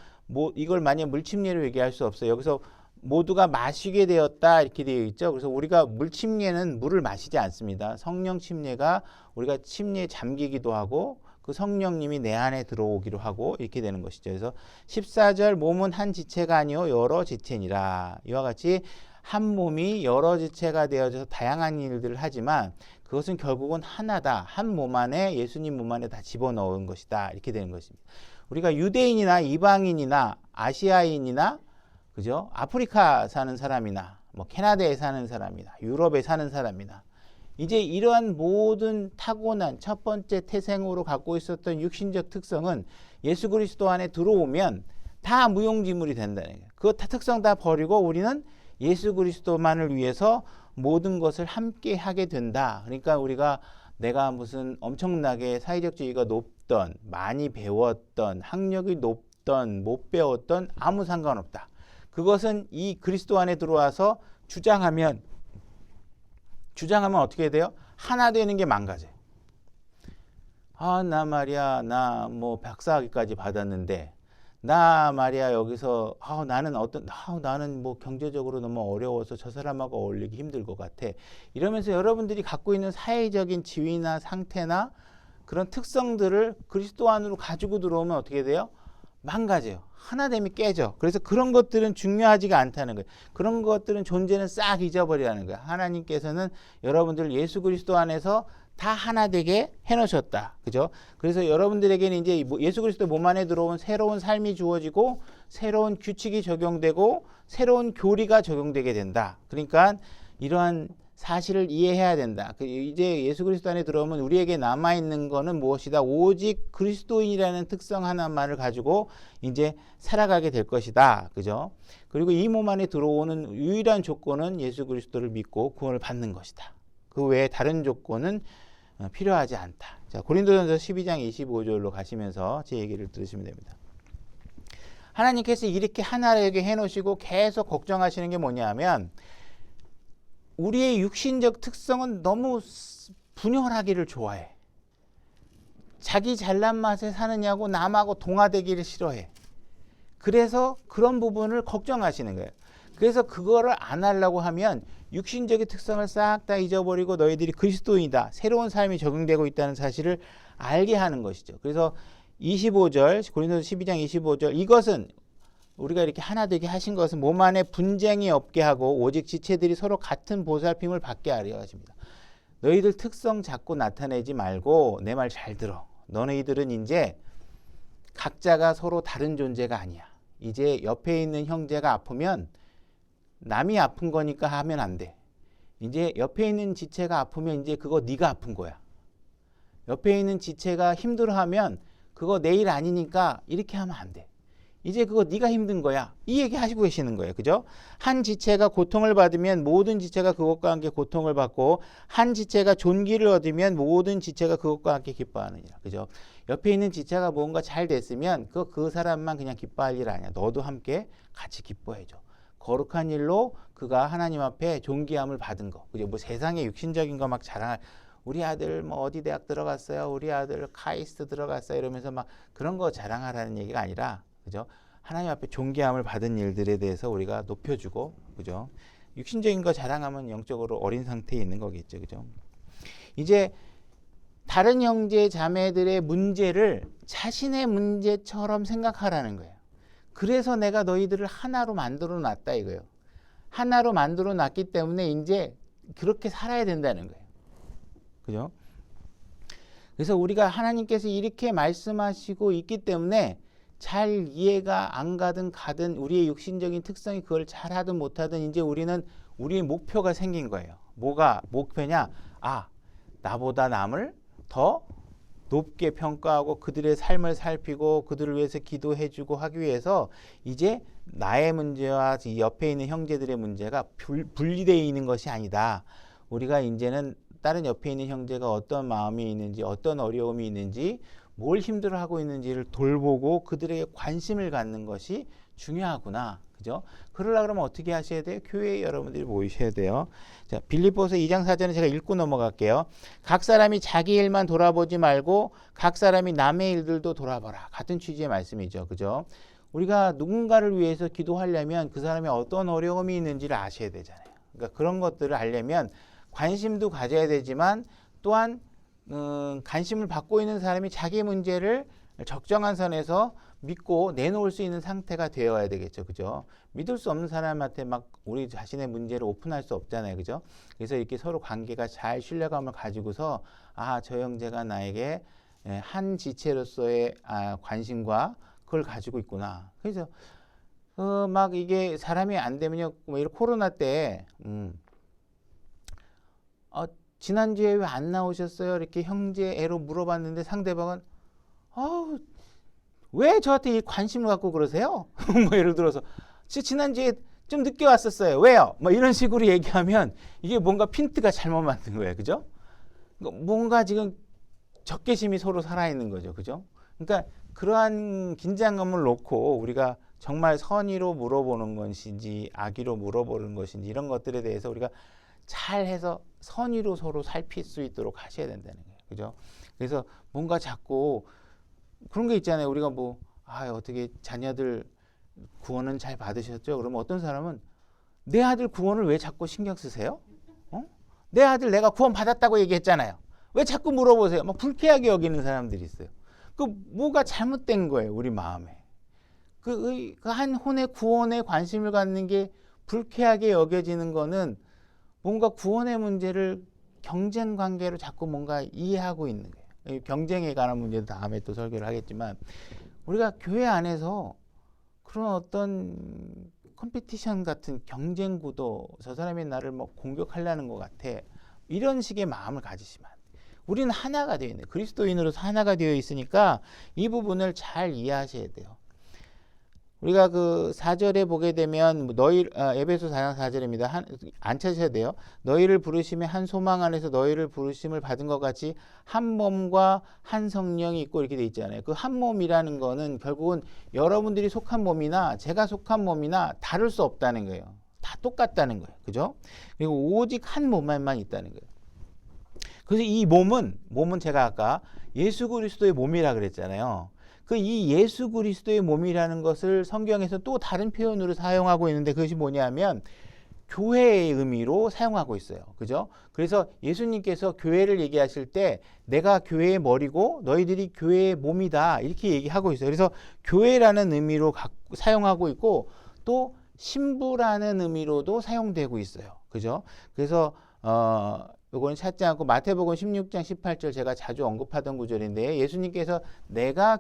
이걸 만약 물 침례로 얘기할 수 없어요. 여기서 모두가 마시게 되었다 이렇게 되어 있죠. 그래서 우리가 물 침례는 물을 마시지 않습니다. 성령 침례가 우리가 침례에 잠기기도 하고 그 성령님이 내 안에 들어오기로 하고 이렇게 되는 것이죠. 그래서 14절 몸은 한 지체가 아니요 여러 지체니라. 이와 같이 한 몸이 여러 지체가 되어져서 다양한 일들을 하지만 그것은 결국은 하나다. 한 몸 안에 예수님 몸 안에 다 집어넣은 것이다. 이렇게 되는 것입니다. 우리가 유대인이나 이방인이나 아시아인이나 그죠? 아프리카 사는 사람이나 뭐 캐나다에 사는 사람이나 유럽에 사는 사람이나 이제 이러한 모든 타고난 첫 번째 태생으로 갖고 있었던 육신적 특성은 예수 그리스도 안에 들어오면 다 무용지물이 된다는 거예요. 그 특성 다 버리고 우리는 예수 그리스도만을 위해서 모든 것을 함께 하게 된다. 그러니까 우리가 내가 무슨 엄청나게 사회적 지위가 높던 많이 배웠던 학력이 높던 못 배웠던 아무 상관없다. 그것은 이 그리스도 안에 들어와서 주장하면 어떻게 돼요? 하나 되는 게 망가져요. 나 말이야 나 뭐 박사학위까지 받았는데 나 말이야 여기서 나는 뭐 경제적으로 너무 어려워서 저 사람하고 어울리기 힘들 것 같아. 이러면서 여러분들이 갖고 있는 사회적인 지위나 상태나 그런 특성들을 그리스도 안으로 가지고 들어오면 어떻게 돼요? 망가져요. 하나됨이 깨져. 그래서 그런 것들은 중요하지가 않다는 거예요. 그런 것들은 존재는 싹 잊어버리라는 거예요. 하나님께서는 여러분들 예수 그리스도 안에서 다 하나 되게 해놓으셨다. 그죠? 그래서 여러분들에게는 이제 예수 그리스도 몸 안에 들어온 새로운 삶이 주어지고 새로운 규칙이 적용되고 새로운 교리가 적용되게 된다. 그러니까 이러한 사실을 이해해야 된다. 이제 예수 그리스도 안에 들어오면 우리에게 남아있는 거는 무엇이다? 오직 그리스도인이라는 특성 하나만을 가지고 이제 살아가게 될 것이다. 그죠? 그리고 이 몸 안에 들어오는 유일한 조건은 예수 그리스도를 믿고 구원을 받는 것이다. 그 외에 다른 조건은 필요하지 않다. 자, 고린도전서 12장 25절로 가시면서 제 얘기를 들으시면 됩니다. 하나님께서 이렇게 하나에게 해놓으시고 계속 걱정하시는 게 뭐냐면 우리의 육신적 특성은 너무 분열하기를 좋아해. 자기 잘난 맛에 사느냐고 남하고 동화되기를 싫어해. 그래서 그런 부분을 걱정하시는 거예요. 그래서 그거를 안 하려고 하면 육신적인 특성을 싹 다 잊어버리고 너희들이 그리스도인이다. 새로운 삶이 적용되고 있다는 사실을 알게 하는 것이죠. 그래서 25절, 고린도서 12장 25절, 이것은 우리가 이렇게 하나 되게 하신 것은 몸 안에 분쟁이 없게 하고 오직 지체들이 서로 같은 보살핌을 받게 하려 하십니다. 너희들 특성 자꾸 나타내지 말고 내 말 잘 들어. 너희들은 이제 각자가 서로 다른 존재가 아니야. 이제 옆에 있는 형제가 아프면 남이 아픈 거니까 하면 안 돼. 이제 옆에 있는 지체가 아프면 이제 그거 네가 아픈 거야. 옆에 있는 지체가 힘들어하면 그거 내 일 아니니까 이렇게 하면 안 돼. 이제 그거 네가 힘든 거야. 이 얘기 하시고 계시는 거예요. 그죠? 한 지체가 고통을 받으면 모든 지체가 그것과 함께 고통을 받고 한 지체가 존귀를 얻으면 모든 지체가 그것과 함께 기뻐하느니라. 그죠? 옆에 있는 지체가 뭔가 잘 됐으면 그 사람만 그냥 기뻐할 일 아니야. 너도 함께 같이 기뻐해줘. 거룩한 일로 그가 하나님 앞에 존귀함을 받은 거. 그죠? 뭐 세상에 육신적인 거 막 자랑할 우리 아들 뭐 어디 대학 들어갔어요. 우리 아들 카이스트 들어갔어요. 이러면서 막 그런 거 자랑하라는 얘기가 아니라 그죠? 하나님 앞에 존귀함을 받은 일들에 대해서 우리가 높여주고, 그죠? 육신적인 거 자랑하면 영적으로 어린 상태에 있는 거겠죠, 그죠? 이제 다른 형제 자매들의 문제를 자신의 문제처럼 생각하라는 거예요. 그래서 내가 너희들을 하나로 만들어 놨다 이거예요. 하나로 만들어 놨기 때문에 이제 그렇게 살아야 된다는 거예요. 그죠? 그래서 우리가 하나님께서 이렇게 말씀하시고 있기 때문에 잘 이해가 안 가든 가든 우리의 육신적인 특성이 그걸 잘하든 못하든 이제 우리는 우리의 목표가 생긴 거예요. 뭐가 목표냐? 아, 나보다 남을 더 높게 평가하고 그들의 삶을 살피고 그들을 위해서 기도해주고 하기 위해서 이제 나의 문제와 옆에 있는 형제들의 문제가 분리되어 있는 것이 아니다. 우리가 이제는 다른 옆에 있는 형제가 어떤 마음이 있는지 어떤 어려움이 있는지 뭘 힘들어하고 있는지를 돌보고 그들에게 관심을 갖는 것이 중요하구나. 그죠? 그러려고 그러면 어떻게 하셔야 돼요? 교회에 여러분들이 모이셔야 돼요. 자, 빌립보서 2장 4절은 제가 읽고 넘어갈게요. 각 사람이 자기 일만 돌아보지 말고 각 사람이 남의 일들도 돌아보라. 같은 취지의 말씀이죠. 그죠? 우리가 누군가를 위해서 기도하려면 그 사람이 어떤 어려움이 있는지를 아셔야 되잖아요. 그러니까 그런 것들을 알려면 관심도 가져야 되지만 또한 관심을 받고 있는 사람이 자기 문제를 적정한 선에서 믿고 내놓을 수 있는 상태가 되어야 되겠죠. 그죠? 믿을 수 없는 사람한테 막 우리 자신의 문제를 오픈할 수 없잖아요. 그죠? 그래서 이렇게 서로 관계가 잘 신뢰감을 가지고서 아, 저 형제가 나에게 한 지체로서의 관심과 그걸 가지고 있구나. 그래서 막 이게 사람이 안 되면요. 뭐 이런 코로나 때 지난주에 왜 안 나오셨어요? 이렇게 형제애로 물어봤는데 상대방은 왜 저한테 이 관심을 갖고 그러세요? 뭐 예를 들어서 지난주에 좀 늦게 왔었어요. 왜요? 뭐 이런 식으로 얘기하면 이게 뭔가 핀트가 잘못 만든 거예요. 그죠? 뭔가 지금 적개심이 서로 살아있는 거죠. 그죠? 그러니까 그러한 긴장감을 놓고 우리가 정말 선의로 물어보는 것인지 악의로 물어보는 것인지 이런 것들에 대해서 우리가 잘해서 선의로 서로 살필 수 있도록 하셔야 된다는 거예요. 그죠? 그래서 뭔가 자꾸 그런 게 있잖아요. 우리가 뭐 어떻게 자녀들 구원은 잘 받으셨죠? 그러면 어떤 사람은 내 아들 구원을 왜 자꾸 신경 쓰세요? 내 아들 내가 구원 받았다고 얘기했잖아요. 왜 자꾸 물어보세요? 막 불쾌하게 여기는 사람들이 있어요. 그 뭐가 잘못된 거예요, 우리 마음에. 그 한 혼의 구원에 관심을 갖는 게 불쾌하게 여겨지는 거는 뭔가 구원의 문제를 경쟁 관계로 자꾸 뭔가 이해하고 있는 거예요. 경쟁에 관한 문제도 다음에 또 설교를 하겠지만 우리가 교회 안에서 그런 어떤 컴피티션 같은 경쟁 구도, 저 사람이 나를 뭐 공격하려는 것 같아. 이런 식의 마음을 가지시면 안 돼요. 우리는 하나가 되어 있는, 그리스도인으로서 하나가 되어 있으니까 이 부분을 잘 이해하셔야 돼요. 우리가 그 4절에 보게 되면 너희 에베소 4장 4절입니다. 안 찾으셔야 돼요. 너희를 부르심에 한 소망 안에서 너희를 부르심을 받은 것 같이 한 몸과 한 성령이 있고 이렇게 돼 있잖아요. 그 한 몸이라는 거는 결국은 여러분들이 속한 몸이나 제가 속한 몸이나 다를 수 없다는 거예요. 다 똑같다는 거예요. 그죠? 그리고 오직 한 몸만 있다는 거예요. 그래서 이 몸은 제가 아까 예수 그리스도의 몸이라 그랬잖아요. 그 이 예수 그리스도의 몸이라는 것을 성경에서 또 다른 표현으로 사용하고 있는데 그것이 뭐냐면 교회의 의미로 사용하고 있어요. 그죠? 그래서 예수님께서 교회를 얘기하실 때 내가 교회의 머리고 너희들이 교회의 몸이다 이렇게 얘기하고 있어요. 그래서 교회라는 의미로 사용하고 있고 또 신부라는 의미로도 사용되고 있어요. 그죠? 그래서 요거는 찾지 않고 마태복음 16장 18절 제가 자주 언급하던 구절인데 예수님께서 내가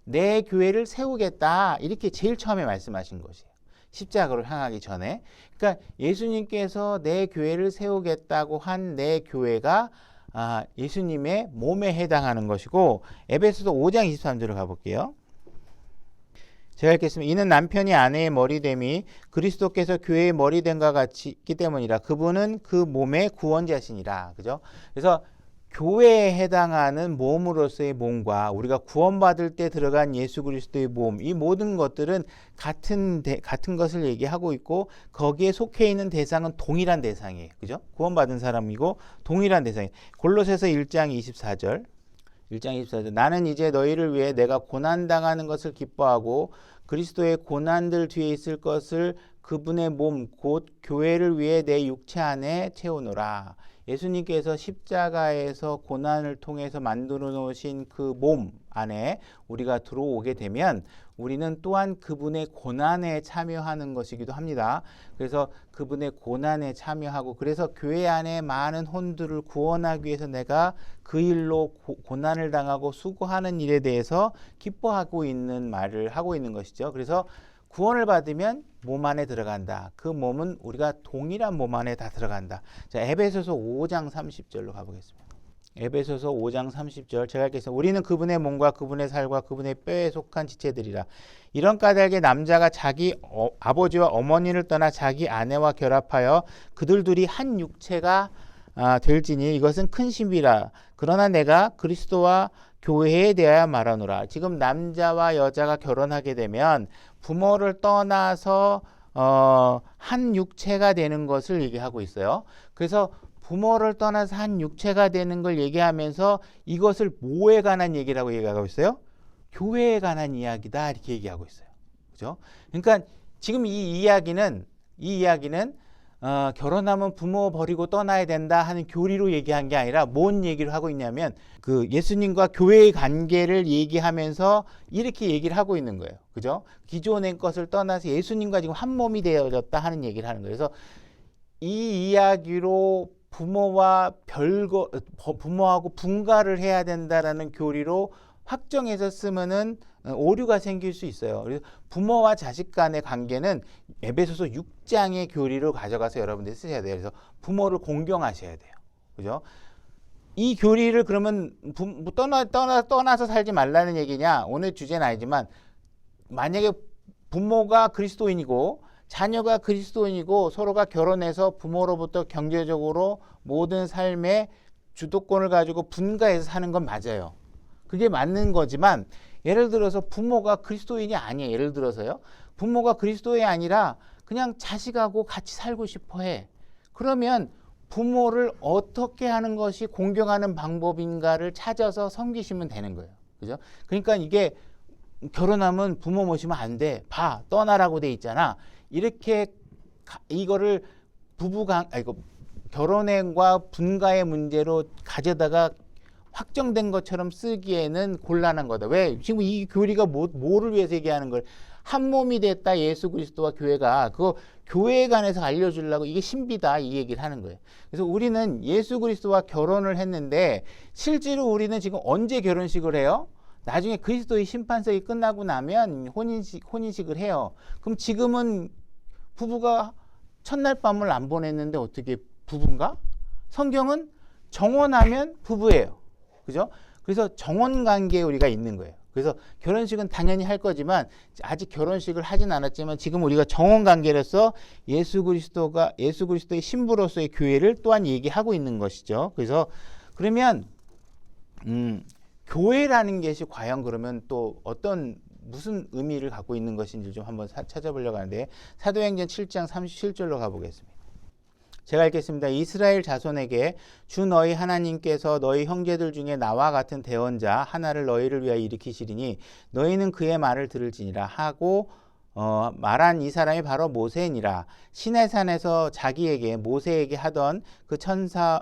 내 교회를 세우겠다 이렇게 제일 처음에 말씀하신 것이에요. 십자가로 향하기 전에. 그러니까 예수님께서 내 교회를 세우겠다고 한 내 교회가 예수님의 몸에 해당하는 것이고 에베소서 5장 23절을 가볼게요. 제가 읽겠습니다. 이는 남편이 아내의 머리됨이 그리스도께서 교회의 머리됨과 같이 있기 때문이라. 그분은 그 몸의 구원자시니라. 그죠? 그래서 교회에 해당하는 몸으로서의 몸과 우리가 구원받을 때 들어간 예수 그리스도의 몸, 이 모든 것들은 같은 것을 얘기하고 있고 거기에 속해 있는 대상은 동일한 대상이에요. 그죠? 구원받은 사람이고 동일한 대상이에요. 골로새서 1장 24절. 1장 24절 나는 이제 너희를 위해 내가 고난당하는 것을 기뻐하고 그리스도의 고난들 뒤에 있을 것을 그분의 몸 곧 교회를 위해 내 육체 안에 채우노라. 예수님께서 십자가에서 고난을 통해서 만들어 놓으신 그 몸 안에 우리가 들어오게 되면 우리는 또한 그분의 고난에 참여하는 것이기도 합니다. 그래서 그분의 고난에 참여하고 그래서 교회 안에 많은 혼들을 구원하기 위해서 내가 그 일로 고난을 당하고 수고하는 일에 대해서 기뻐하고 있는 말을 하고 있는 것이죠. 그래서 구원을 받으면 몸 안에 들어간다. 그 몸은 우리가 동일한 몸 안에 다 들어간다. 자, 에베소서 5장 30절로 가보겠습니다. 에베소서 5장 30절 제가 읽겠습니다. 우리는 그분의 몸과 그분의 살과 그분의 뼈에 속한 지체들이라. 이런 까닭에 남자가 자기 아버지와 어머니를 떠나 자기 아내와 결합하여 그들 둘이 한 육체가 될지니 이것은 큰 신비라. 그러나 내가 그리스도와 교회에 대하여 말하노라. 지금 남자와 여자가 결혼하게 되면 부모를 떠나서 한 육체가 되는 것을 얘기하고 있어요. 그래서 부모를 떠나서 한 육체가 되는 걸 얘기하면서 이것을 뭐에 관한 얘기라고 얘기하고 있어요? 교회에 관한 이야기다 이렇게 얘기하고 있어요. 그죠? 그러니까 지금 이 이야기는 결혼하면 부모 버리고 떠나야 된다 하는 교리로 얘기한 게 아니라 뭔 얘기를 하고 있냐면 그 예수님과 교회의 관계를 얘기하면서 이렇게 얘기를 하고 있는 거예요. 그죠? 기존의 것을 떠나서 예수님과 지금 한 몸이 되어졌다 하는 얘기를 하는 거예요. 그래서 이 이야기로 부모하고 분가를 해야 된다라는 교리로 확정해서 쓰면은 오류가 생길 수 있어요. 그래서 부모와 자식 간의 관계는 에베소서 6장의 교리로 가져가서 여러분들이 쓰셔야 돼요. 그래서 부모를 공경하셔야 돼요. 그죠? 이 교리를 그러면 떠나서 살지 말라는 얘기냐? 오늘 주제는 아니지만 만약에 부모가 그리스도인이고 자녀가 그리스도인이고 서로가 결혼해서 부모로부터 경제적으로 모든 삶의 주도권을 가지고 분가해서 사는 건 맞아요. 그게 맞는 거지만 예를 들어서 부모가 그리스도인이 아니에요. 예를 들어서요. 부모가 그리스도인이 아니라 그냥 자식하고 같이 살고 싶어 해. 그러면 부모를 어떻게 하는 것이 공경하는 방법인가를 찾아서 섬기시면 되는 거예요. 그죠? 그러니까 이게 결혼하면 부모 모시면 안 돼. 떠나라고 돼 있잖아. 이렇게 이거를 결혼과 분가의 문제로 가져다가 확정된 것처럼 쓰기에는 곤란한 거다. 왜? 지금 이 교리가 뭐를 위해서 얘기하는 걸 한 몸이 됐다 예수 그리스도와 교회가 그거 교회에 관해서 알려주려고 이게 신비다 이 얘기를 하는 거예요. 그래서 우리는 예수 그리스도와 결혼을 했는데 실제로 우리는 지금 언제 결혼식을 해요? 나중에 그리스도의 심판석이 끝나고 나면 혼인식을 해요. 그럼 지금은 부부가 첫날 밤을 안 보냈는데 어떻게 부부인가? 성경은 정혼하면 부부예요. 그죠? 그래서 정혼 관계에 우리가 있는 거예요. 그래서 결혼식은 당연히 할 거지만 아직 결혼식을 하진 않았지만 지금 우리가 정원 관계로서 예수 그리스도의 신부로서의 교회를 또한 얘기하고 있는 것이죠. 그래서 그러면 교회라는 것이 과연 그러면 또 무슨 의미를 갖고 있는 것인지 좀 한번 찾아보려고 하는데 사도행전 7장 37절로 가보겠습니다. 제가 읽겠습니다. 이스라엘 자손에게 주 너희 하나님께서 너희 형제들 중에 나와 같은 대언자 하나를 너희를 위하여 일으키시리니 너희는 그의 말을 들을지니라 하고 말한 이 사람이 바로 모세니라. 시내산에서 자기에게 모세에게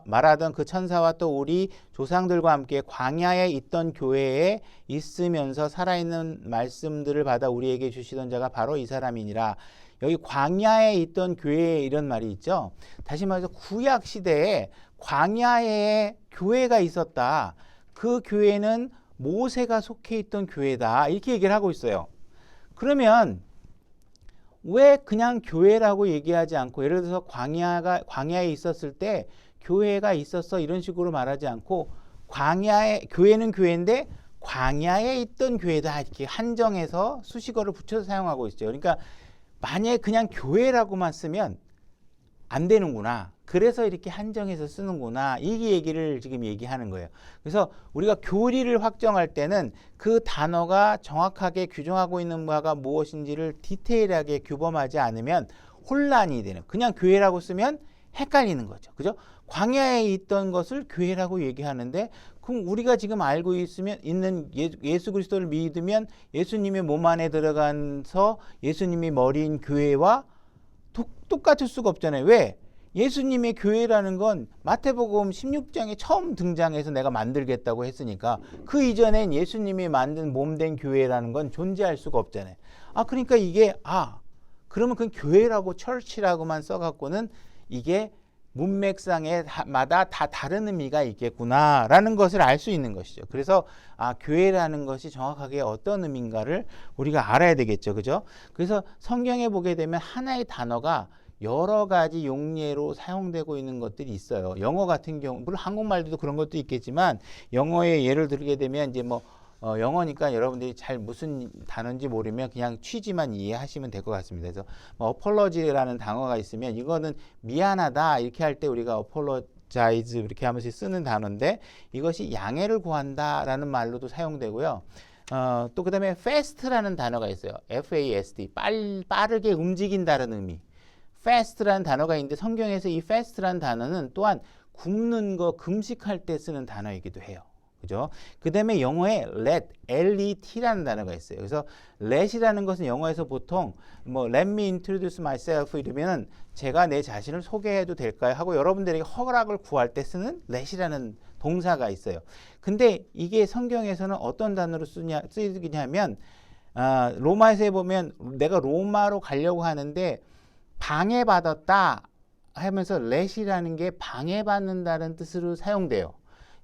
말하던 그 천사와 또 우리 조상들과 함께 광야에 있던 교회에 있으면서 살아있는 말씀들을 받아 우리에게 주시던 자가 바로 이 사람이니라. 여기 광야에 있던 교회에 이런 말이 있죠. 다시 말해서 구약 시대에 광야에 교회가 있었다. 그 교회는 모세가 속해 있던 교회다. 이렇게 얘기를 하고 있어요. 그러면 왜 그냥 교회라고 얘기하지 않고 예를 들어서 광야에 있었을 때 교회가 있었어 이런 식으로 말하지 않고 교회는 교회인데 광야에 있던 교회다 이렇게 한정해서 수식어를 붙여서 사용하고 있죠. 그러니까 만약에 그냥 교회라고만 쓰면 안 되는구나. 그래서 이렇게 한정해서 쓰는구나. 이 얘기를 지금 얘기하는 거예요. 그래서 우리가 교리를 확정할 때는 그 단어가 정확하게 규정하고 있는 바가 무엇인지를 디테일하게 규범하지 않으면 혼란이 되는. 그냥 교회라고 쓰면 헷갈리는 거죠. 그죠? 광야에 있던 것을 교회라고 얘기하는데 그럼 우리가 지금 알고 있는 예수 그리스도를 믿으면 예수님의 몸 안에 들어가서 예수님이 머리인 교회와 똑같을 수가 없잖아요. 왜? 예수님의 교회라는 건 마태복음 16장에 처음 등장해서 내가 만들겠다고 했으니까 그 이전엔 예수님이 만든 몸된 교회라는 건 존재할 수가 없잖아요. 그러니까 이게 그러면 그건 교회라고 철치라고만 써갖고는 이게 문맥상마다 다 다른 의미가 있겠구나라는 것을 알 수 있는 것이죠. 그래서 교회라는 것이 정확하게 어떤 의미인가를 우리가 알아야 되겠죠. 그죠? 그래서 성경에 보게 되면 하나의 단어가 여러 가지 용례로 사용되고 있는 것들이 있어요. 영어 같은 경우, 물론 한국말도 그런 것도 있겠지만 영어의 예를 들게 되면 이제 영어니까 여러분들이 잘 무슨 단어인지 모르면 그냥 취지만 이해하시면 될 것 같습니다. 그래서 apology라는 단어가 있으면 이거는 미안하다 이렇게 할 때 우리가 apologize 이렇게 하면서 쓰는 단어인데 이것이 양해를 구한다라는 말로도 사용되고요. 또 그다음에 fast라는 단어가 있어요. FAST 빠르게 움직인다는 의미. fast라는 단어가 있는데 성경에서 이 fast라는 단어는 또한 굽는 거 금식할 때 쓰는 단어이기도 해요. 그죠? 그 다음에 영어에 let라는 단어가 있어요. 그래서 let이라는 것은 영어에서 보통 let me introduce myself 이러면은 제가 내 자신을 소개해도 될까요? 하고 여러분들에게 허락을 구할 때 쓰는 let이라는 동사가 있어요. 근데 이게 성경에서는 어떤 단어로 쓰이냐면 로마에서 보면 내가 로마로 가려고 하는데 방해받았다 하면서 let이라는 게 방해받는다는 뜻으로 사용돼요.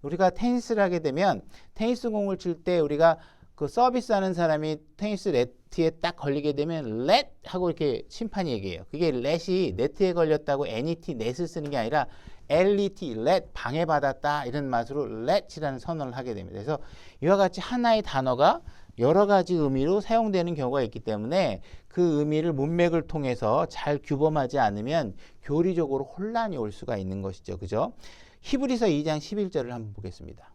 우리가 테니스를 하게 되면 테니스 공을 칠 때 우리가 그 서비스하는 사람이 테니스 네트에 딱 걸리게 되면 let 하고 이렇게 심판이 얘기해요. 그게 let이 네트에 걸렸다고 net net을 쓰는 게 아니라 let let 방해받았다 이런 맛으로 let이라는 선언을 하게 됩니다. 그래서 이와 같이 하나의 단어가 여러 가지 의미로 사용되는 경우가 있기 때문에 그 의미를 문맥을 통해서 잘 규범하지 않으면 교리적으로 혼란이 올 수가 있는 것이죠. 그죠? 히브리서 2장 11절을 한번 보겠습니다.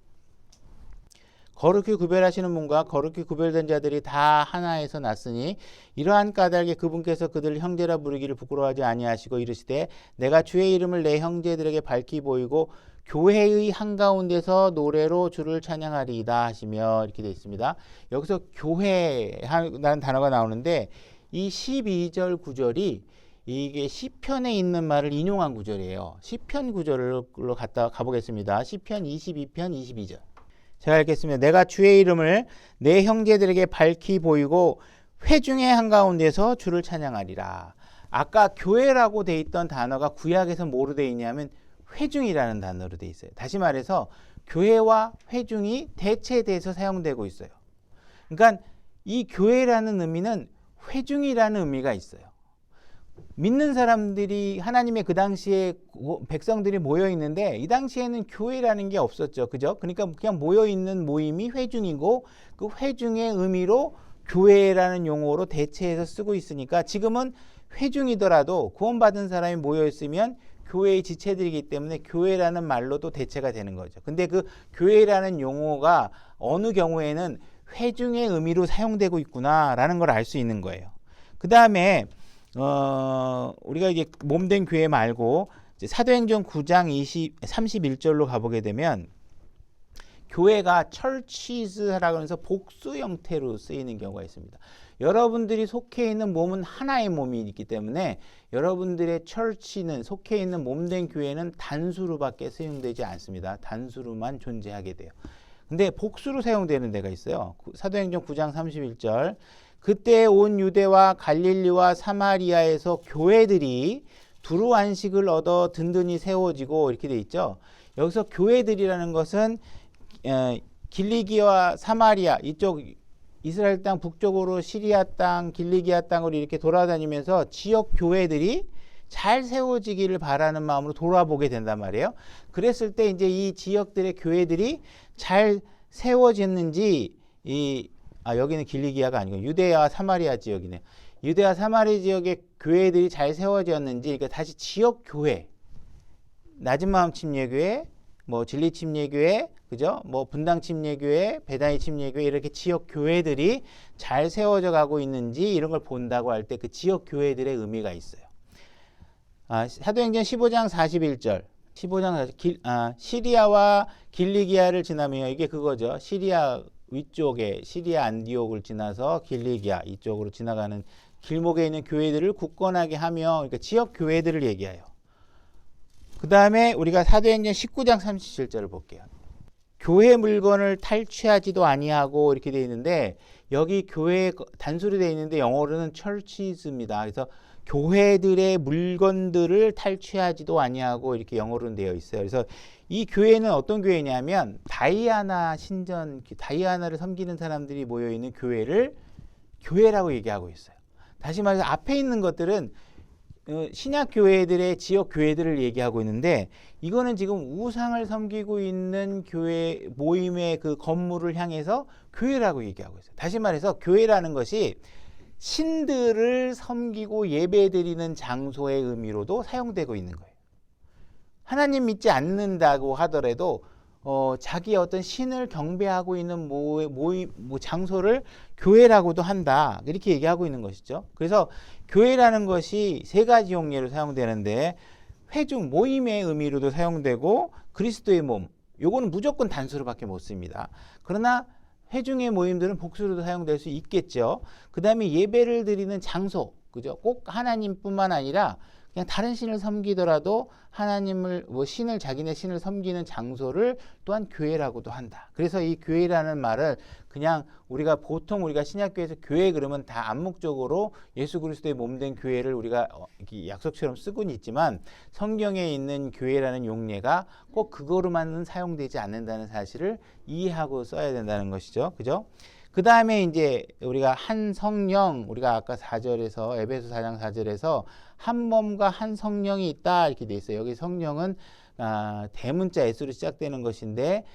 거룩히 구별하시는 분과 거룩히 구별된 자들이 다 하나에서 났으니 이러한 까닭에 그분께서 그들을 형제라 부르기를 부끄러워하지 아니하시고 이르시되 내가 주의 이름을 내 형제들에게 밝히 보이고 교회의 한가운데서 노래로 주를 찬양하리이다 하시며 이렇게 되어 있습니다. 여기서 교회라는 단어가 나오는데 이 12절 구절이 이게 시편에 있는 말을 인용한 구절이에요. 시편 구절로 가보겠습니다. 시편 22편 22절. 제가 읽겠습니다. 내가 주의 이름을 내 형제들에게 밝히 보이고 회중의 한가운데서 주를 찬양하리라. 아까 교회라고 돼 있던 단어가 구약에서 뭐로 돼 있냐면 회중이라는 단어로 돼 있어요. 다시 말해서 교회와 회중이 대체돼서 사용되고 있어요. 그러니까 이 교회라는 의미는 회중이라는 의미가 있어요. 믿는 사람들이 하나님의 그 당시에 백성들이 모여 있는데 이 당시에는 교회라는 게 없었죠. 그죠? 그러니까 그냥 모여 있는 모임이 회중이고 그 회중의 의미로 교회라는 용어로 대체해서 쓰고 있으니까 지금은 회중이더라도 구원받은 사람이 모여 있으면 교회의 지체들이기 때문에 교회라는 말로도 대체가 되는 거죠. 근데 그 교회라는 용어가 어느 경우에는 회중의 의미로 사용되고 있구나라는 걸 알 수 있는 거예요. 그 다음에 우리가 이제 몸된 교회 말고 이제 사도행전 9장 31절로 가보게 되면 교회가 churches라고 해서 복수 형태로 쓰이는 경우가 있습니다. 여러분들이 속해 있는 몸은 하나의 몸이 있기 때문에 여러분들의 church는 속해 있는 몸된 교회는 단수로밖에 사용되지 않습니다. 단수로만 존재하게 돼요. 근데 복수로 사용되는 데가 있어요. 사도행전 9장 31절. 그때 온 유대와 갈릴리와 사마리아에서 교회들이 두루 안식을 얻어 든든히 세워지고 이렇게 돼 있죠. 여기서 교회들이라는 것은 길리기와 사마리아 이쪽 이스라엘 땅 북쪽으로 시리아 땅, 길리기아 땅으로 이렇게 돌아다니면서 지역 교회들이 잘 세워지기를 바라는 마음으로 돌아보게 된단 말이에요. 그랬을 때 이제 이 지역들의 교회들이 잘 세워졌는지 여기는 길리기아가 아니고 유대와 사마리아 지역이네요. 유대와 사마리아 지역의 교회들이 잘 세워졌는지 그러니까 다시 지역 교회, 낮은 마음 침례교회, 뭐 진리 침례교회, 그죠? 뭐 분당 침례교회, 배다니 침례교회 이렇게 지역 교회들이 잘 세워져 가고 있는지 이런 걸 본다고 할 때 그 지역 교회들의 의미가 있어요. 사도행전 15장 41절. 15장 40절. 시리아와 길리기아를 지나면 이게 그거죠. 시리아 위쪽에 시리아 안디옥을 지나서 길리기아 이쪽으로 지나가는 길목에 있는 교회들을 굳건하게 하며 그러니까 지역 교회들을 얘기해요. 그 다음에 우리가 사도행전 19장 37절을 볼게요. 교회 물건을 탈취하지도 아니하고 이렇게 되어 있는데 여기 교회 단수로 되어 있는데 영어로는 churches입니다. 그래서 교회들의 물건들을 탈취하지도 아니하고 이렇게 영어로는 되어 있어요. 그래서 이 교회는 어떤 교회냐면 다이아나 신전, 다이아나를 섬기는 사람들이 모여 있는 교회를 교회라고 얘기하고 있어요. 다시 말해서 앞에 있는 것들은 신약 교회들의 지역 교회들을 얘기하고 있는데 이거는 지금 우상을 섬기고 있는 교회 모임의 그 건물을 향해서 교회라고 얘기하고 있어요. 다시 말해서 교회라는 것이 신들을 섬기고 예배드리는 장소의 의미로도 사용되고 있는 거예요. 하나님 믿지 않는다고 하더라도 자기의 어떤 신을 경배하고 있는 장소를 교회라고도 한다. 이렇게 얘기하고 있는 것이죠. 그래서 교회라는 것이 세 가지 용례로 사용되는데 회중, 모임의 의미로도 사용되고 그리스도의 몸, 요거는 무조건 단수로밖에 못 씁니다. 그러나 회중의 모임들은 복수로도 사용될 수 있겠죠. 그 다음에 예배를 드리는 장소, 그죠? 꼭 하나님뿐만 아니라 그냥 다른 신을 섬기더라도 하나님을 신을 자기네 신을 섬기는 장소를 또한 교회라고도 한다. 그래서 이 교회라는 말을 그냥 보통 우리가 신약교회에서 교회 그러면 다 암묵적으로 예수 그리스도의 몸된 교회를 우리가 약속처럼 쓰고는 있지만 성경에 있는 교회라는 용례가 꼭 그거로만은 사용되지 않는다는 사실을 이해하고 써야 된다는 것이죠. 그죠? 그 다음에 이제 우리가 한 성령, 우리가 아까 4절에서 에베소 4장 4절에서 한 몸과 한 성령이 있다 이렇게 돼 있어요. 여기 성령은 대문자 S로 시작되는 것인데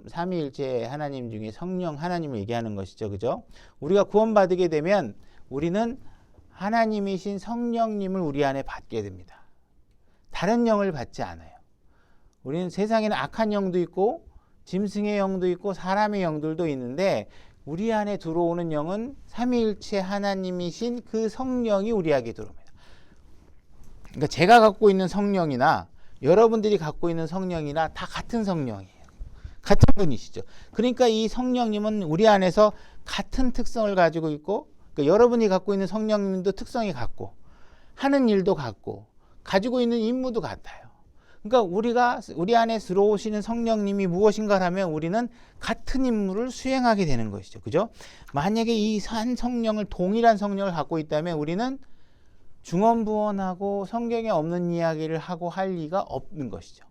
삼위일체 하나님 중에 성령 하나님을 얘기하는 것이죠. 그죠? 우리가 구원받게 되면 우리는 하나님이신 성령님을 우리 안에 받게 됩니다. 다른 영을 받지 않아요. 우리는 세상에는 악한 영도 있고 짐승의 영도 있고 사람의 영들도 있는데 우리 안에 들어오는 영은 삼위일체 하나님이신 그 성령이 우리에게 들어옵니다. 그러니까 제가 갖고 있는 성령이나 여러분들이 갖고 있는 성령이나 다 같은 성령이에요. 같은 분이시죠. 그러니까 이 성령님은 우리 안에서 같은 특성을 가지고 있고 그러니까 여러분이 갖고 있는 성령님도 특성이 같고 하는 일도 같고 가지고 있는 임무도 같아요. 그러니까 우리 안에 들어오시는 성령님이 무엇인가 하면 우리는 같은 임무를 수행하게 되는 것이죠. 그죠? 만약에 이 한 성령을 동일한 성령을 갖고 있다면 우리는 중언부언하고 성경에 없는 이야기를 하고 할 리가 없는 것이죠.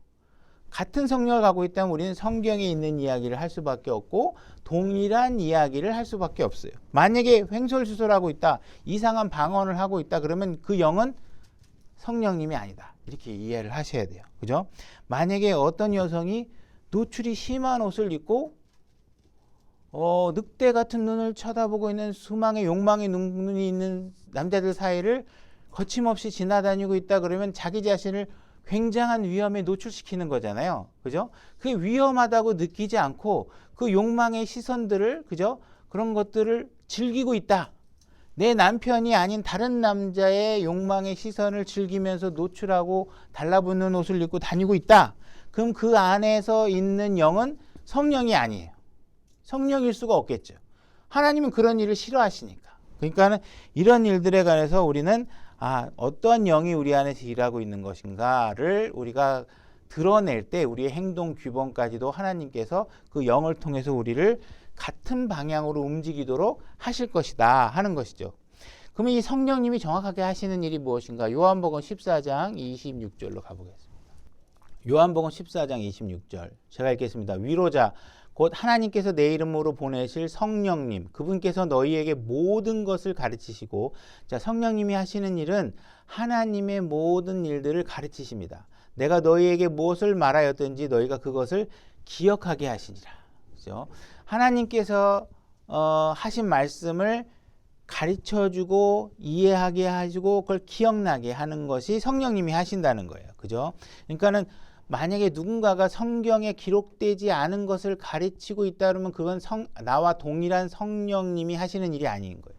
같은 성령을 갖고 있다면 우리는 성경에 있는 이야기를 할 수밖에 없고 동일한 이야기를 할 수밖에 없어요. 만약에 횡설수설하고 있다, 이상한 방언을 하고 있다, 그러면 그 영은 성령님이 아니다, 이렇게 이해를 하셔야 돼요. 그죠? 만약에 어떤 여성이 노출이 심한 옷을 입고 늑대 같은 눈을 쳐다보고 있는 수망의 욕망의 눈이 있는 남자들 사이를 거침없이 지나다니고 있다, 그러면 자기 자신을 굉장한 위험에 노출시키는 거잖아요. 그죠? 그게 위험하다고 느끼지 않고 그 욕망의 시선들을, 그죠? 그런 것들을 즐기고 있다. 내 남편이 아닌 다른 남자의 욕망의 시선을 즐기면서 노출하고 달라붙는 옷을 입고 다니고 있다. 그럼 그 안에서 있는 영은 성령이 아니에요. 성령일 수가 없겠죠. 하나님은 그런 일을 싫어하시니까. 그러니까는 이런 일들에 관해서 우리는 어떠한 영이 우리 안에서 일하고 있는 것인가를 우리가 드러낼 때 우리의 행동 규범까지도 하나님께서 그 영을 통해서 우리를 같은 방향으로 움직이도록 하실 것이다 하는 것이죠. 그러면 이 성령님이 정확하게 하시는 일이 무엇인가? 요한복음 14장 26절로 가보겠습니다. 요한복음 14장 26절 제가 읽겠습니다. 위로자 곧 하나님께서 내 이름으로 보내실 성령님, 그분께서 너희에게 모든 것을 가르치시고, 자, 성령님이 하시는 일은 하나님의 모든 일들을 가르치십니다. 내가 너희에게 무엇을 말하였든지 너희가 그것을 기억하게 하시니라. 그죠? 하나님께서 하신 말씀을 가르쳐주고 이해하게 하시고 그걸 기억나게 하는 것이 성령님이 하신다는 거예요. 그죠? 그러니까는 만약에 누군가가 성경에 기록되지 않은 것을 가르치고 있다 그러면 그건 나와 동일한 성령님이 하시는 일이 아닌 거예요.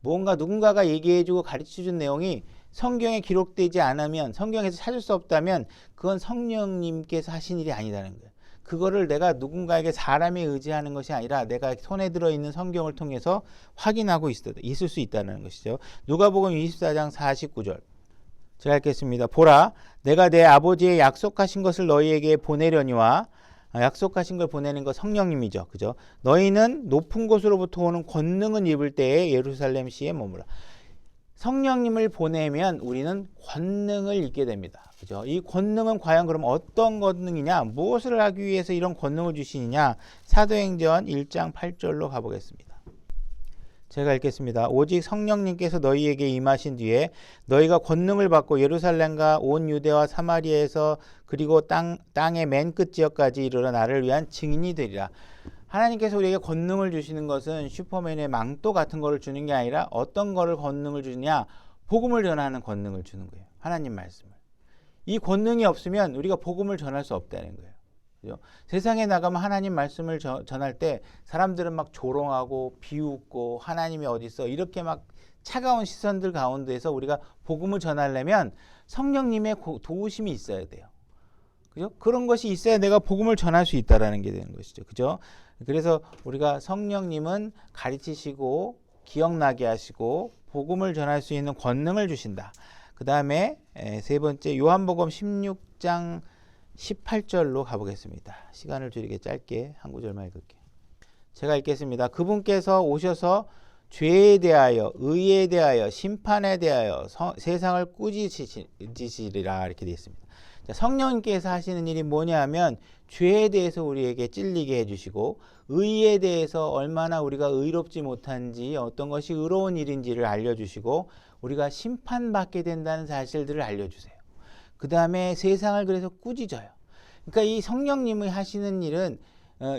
뭔가 누군가가 얘기해주고 가르쳐준 내용이 성경에 기록되지 않으면, 성경에서 찾을 수 없다면 그건 성령님께서 하신 일이 아니라는 거예요. 그거를 내가 누군가에게 사람에 의지하는 것이 아니라 내가 손에 들어있는 성경을 통해서 확인하고 있을 수 있다는 것이죠. 누가복음 24장 49절 제가 읽겠습니다. 보라, 내가 내 아버지의 약속하신 것을 너희에게 보내려니와, 약속하신 걸 보내는 거 성령님이죠. 그죠? 너희는 높은 곳으로부터 오는 권능을 입을 때에 예루살렘 시에 머무라. 성령님을 보내면 우리는 권능을 입게 됩니다. 그죠? 이 권능은 과연 그럼 어떤 권능이냐? 무엇을 하기 위해서 이런 권능을 주시느냐? 사도행전 1장 8절로 가보겠습니다. 제가 읽겠습니다. 오직 성령님께서 너희에게 임하신 뒤에 너희가 권능을 받고 예루살렘과 온 유대와 사마리아에서 그리고 땅의 맨 끝 지역까지 이르러 나를 위한 증인이 되리라. 하나님께서 우리에게 권능을 주시는 것은 슈퍼맨의 망토 같은 거를 주는 게 아니라 어떤 거를 권능을 주느냐? 복음을 전하는 권능을 주는 거예요. 하나님 말씀을. 이 권능이 없으면 우리가 복음을 전할 수 없다는 거예요. 그죠? 세상에 나가면 하나님 말씀을 전할 때 사람들은 막 조롱하고 비웃고 하나님이 어디 있어 이렇게 막 차가운 시선들 가운데서 우리가 복음을 전하려면 성령님의 도우심이 있어야 돼요. 그죠? 그런 것이 있어야 내가 복음을 전할 수 있다라는 게 되는 것이죠. 그죠? 그래서 우리가 성령님은 가르치시고 기억나게 하시고 복음을 전할 수 있는 권능을 주신다. 그 다음에 세 번째 요한복음 16장 18절로 가보겠습니다. 시간을 줄이게 짧게 한 구절만 읽을게요. 제가 읽겠습니다. 그분께서 오셔서 죄에 대하여, 의에 대하여, 심판에 대하여 세상을 꾸짖으시리라 이렇게 되어 있습니다. 자, 성령님께서 하시는 일이 뭐냐 하면 죄에 대해서 우리에게 찔리게 해주시고 의에 대해서 얼마나 우리가 의롭지 못한지 어떤 것이 의로운 일인지를 알려주시고 우리가 심판받게 된다는 사실들을 알려주세요. 그 다음에 세상을 그래서 꾸짖어요. 그러니까 이 성령님이 하시는 일은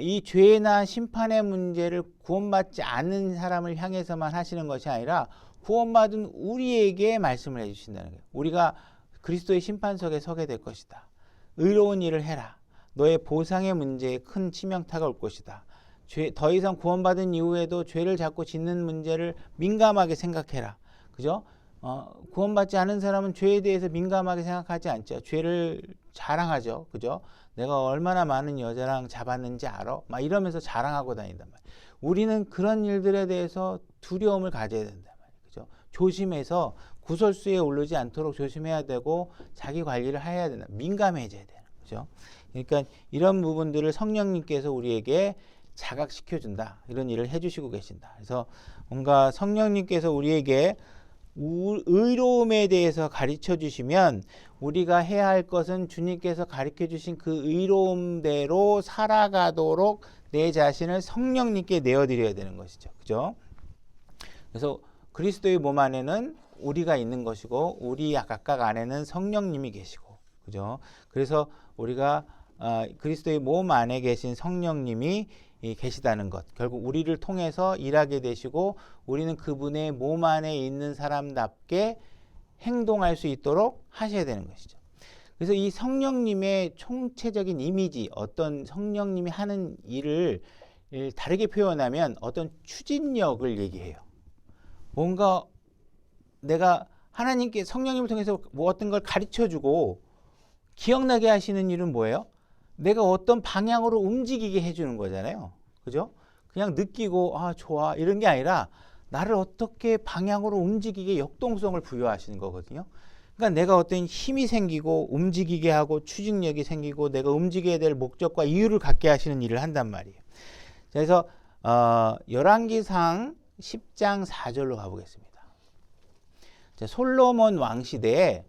이 죄나 심판의 문제를 구원받지 않는 사람을 향해서만 하시는 것이 아니라 구원받은 우리에게 말씀을 해주신다는 거예요. 우리가 그리스도의 심판석에 서게 될 것이다. 의로운 일을 해라. 너의 보상의 문제에 큰 치명타가 올 것이다. 더 이상 구원받은 이후에도 죄를 자꾸 짓는 문제를 민감하게 생각해라. 그죠? 구원받지 않은 사람은 죄에 대해서 민감하게 생각하지 않죠. 죄를 자랑하죠. 그죠? 내가 얼마나 많은 여자랑 잡았는지 알아? 막 이러면서 자랑하고 다닌단 말이에요. 우리는 그런 일들에 대해서 두려움을 가져야 된단 말이에요. 그죠? 조심해서 구설수에 오르지 않도록 조심해야 되고 자기 관리를 해야 된다. 민감해져야 되는 거죠. 그러니까 이런 부분들을 성령님께서 우리에게 자각시켜준다. 이런 일을 해주시고 계신다. 그래서 뭔가 성령님께서 우리에게 의로움에 대해서 가르쳐 주시면 우리가 해야 할 것은 주님께서 가르쳐 주신 그 의로움대로 살아가도록 내 자신을 성령님께 내어드려야 되는 것이죠. 그죠? 그래서 그리스도의 몸 안에는 우리가 있는 것이고 우리 각각 안에는 성령님이 계시고, 그죠? 그래서 우리가 그리스도의 몸 안에 계신 성령님이 계시다는 것, 결국 우리를 통해서 일하게 되시고 우리는 그분의 몸 안에 있는 사람답게 행동할 수 있도록 하셔야 되는 것이죠. 그래서 이 성령님의 총체적인 이미지, 어떤 성령님이 하는 일을 다르게 표현하면 어떤 추진력을 얘기해요. 뭔가 내가 하나님께 성령님을 통해서 뭐 어떤 걸 가르쳐주고 기억나게 하시는 일은 뭐예요? 내가 어떤 방향으로 움직이게 해주는 거잖아요. 그죠? 그냥 느끼고 좋아 이런 게 아니라 나를 어떻게 방향으로 움직이게 역동성을 부여하시는 거거든요. 그러니까 내가 어떤 힘이 생기고 움직이게 하고 추진력이 생기고 내가 움직여야 될 목적과 이유를 갖게 하시는 일을 한단 말이에요. 그래서 열왕기상 10장 4절로 가보겠습니다. 솔로몬 왕 시대에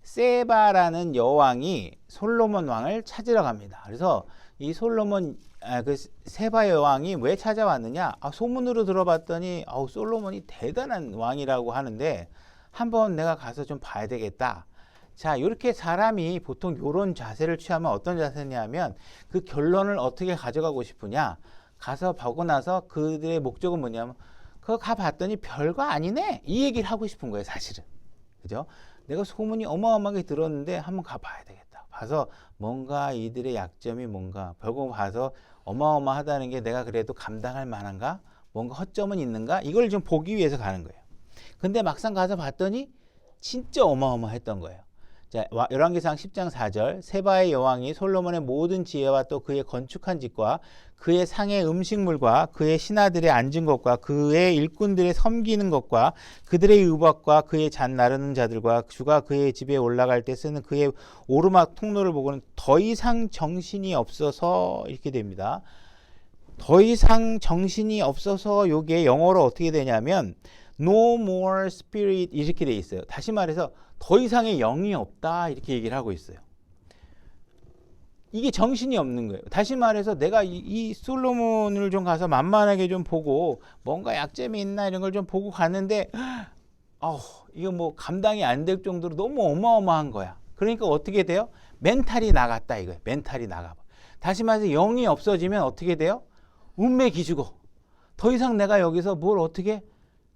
세바라는 여왕이 솔로몬 왕을 찾으러 갑니다. 그래서 이 그 세바 여왕이 왜 찾아왔느냐? 소문으로 들어봤더니 솔로몬이 대단한 왕이라고 하는데 한번 내가 가서 좀 봐야 되겠다. 자, 이렇게 사람이 보통 이런 자세를 취하면 어떤 자세냐면 그 결론을 어떻게 가져가고 싶으냐? 가서 보고 나서 그들의 목적은 뭐냐면 그거 가봤더니 별거 아니네 이 얘기를 하고 싶은 거예요, 사실은. 그죠? 내가 소문이 어마어마하게 들었는데 한번 가봐야 되겠다. 봐서 뭔가 이들의 약점이 뭔가 별거 봐서 어마어마하다는 게 내가 그래도 감당할 만한가? 뭔가 허점은 있는가? 이걸 좀 보기 위해서 가는 거예요. 근데 막상 가서 봤더니 진짜 어마어마했던 거예요. 자, 열왕기상 10장 4절 세바의 여왕이 솔로몬의 모든 지혜와 또 그의 건축한 집과 그의 상의 음식물과 그의 신하들의 앉은 것과 그의 일꾼들의 섬기는 것과 그들의 의복과 그의 잔 나르는 자들과 주가 그의 집에 올라갈 때 쓰는 그의 오르막 통로를 보고는 더 이상 정신이 없어서 이렇게 됩니다. 더 이상 정신이 없어서 요게 영어로 어떻게 되냐면 No more spirit 이렇게 돼 있어요. 다시 말해서 더 이상의 영이 없다 이렇게 얘기를 하고 있어요. 이게 정신이 없는 거예요. 다시 말해서 내가 이 솔로몬을 좀 가서 만만하게 좀 보고 뭔가 약점이 있나 이런 걸 좀 보고 갔는데 이거 뭐 감당이 안 될 정도로 너무 어마어마한 거야. 그러니까 어떻게 돼요? 멘탈이 나갔다 이거예요. 멘탈이 나가. 다시 말해서 영이 없어지면 어떻게 돼요? 운매 기주고 더 이상 내가 여기서 뭘 어떻게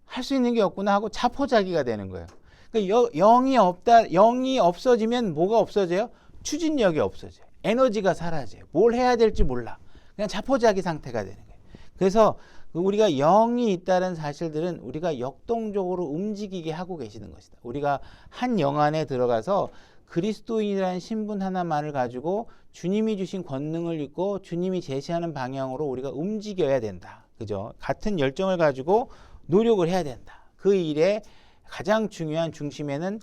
할 수 있는 게 없구나 하고 자포자기가 되는 거예요. 그러니까 영이 없어지면 뭐가 없어져요? 추진력이 없어져요. 에너지가 사라져요. 뭘 해야 될지 몰라. 그냥 자포자기 상태가 되는 거예요. 그래서 우리가 영이 있다는 사실들은 우리가 역동적으로 움직이게 하고 계시는 것이다. 우리가 한 영 안에 들어가서 그리스도인이라는 신분 하나만을 가지고 주님이 주신 권능을 입고 주님이 제시하는 방향으로 우리가 움직여야 된다. 그죠? 같은 열정을 가지고 노력을 해야 된다. 그 일에 가장 중요한 중심에는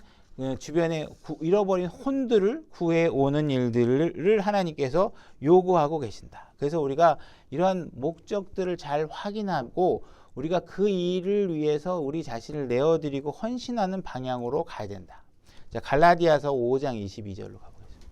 주변에 잃어버린 혼들을 구해오는 일들을 하나님께서 요구하고 계신다. 그래서 우리가 이러한 목적들을 잘 확인하고 우리가 그 일을 위해서 우리 자신을 내어드리고 헌신하는 방향으로 가야 된다. 자, 갈라디아서 5장 22절로 가보겠습니다.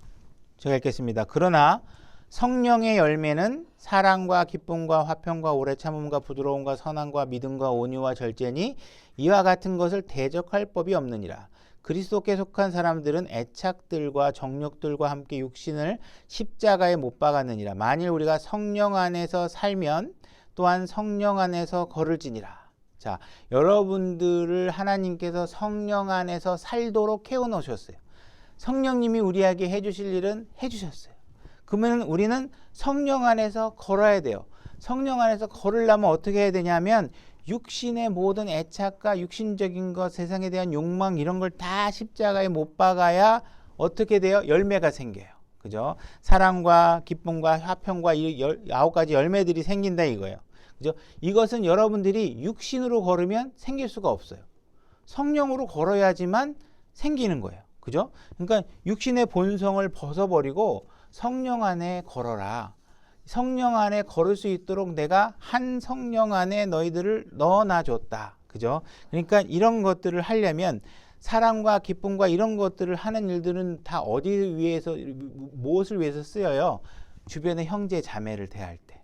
제가 읽겠습니다. 그러나 성령의 열매는 사랑과 기쁨과 화평과 오래 참음과 부드러움과 선함과 믿음과 온유와 절제니 이와 같은 것을 대적할 법이 없느니라. 그리스도께 속한 사람들은 애착들과 정욕들과 함께 육신을 십자가에 못 박았느니라. 만일 우리가 성령 안에서 살면 또한 성령 안에서 걸을지니라. 자, 여러분들을 하나님께서 성령 안에서 살도록 해놓으셨어요. 성령님이 우리에게 해주실 일은 해주셨어요. 그러면 우리는 성령 안에서 걸어야 돼요. 성령 안에서 걸으려면 어떻게 해야 되냐면 육신의 모든 애착과 육신적인 것, 세상에 대한 욕망 이런 걸 다 십자가에 못 박아야 어떻게 돼요? 열매가 생겨요. 그죠? 사랑과 기쁨과 화평과 이 9가지 열매들이 생긴다 이거예요. 그죠? 이것은 여러분들이 육신으로 걸으면 생길 수가 없어요. 성령으로 걸어야지만 생기는 거예요. 그죠? 그러니까 육신의 본성을 벗어버리고 성령 안에 걸어라. 성령 안에 걸을 수 있도록 내가 한 성령 안에 너희들을 넣어놔 줬다. 그죠? 그러니까 이런 것들을 하려면 사랑과 기쁨과 이런 것들을 하는 일들은 다 어디 위해서, 무엇을 위해서 쓰여요? 주변의 형제 자매를 대할 때,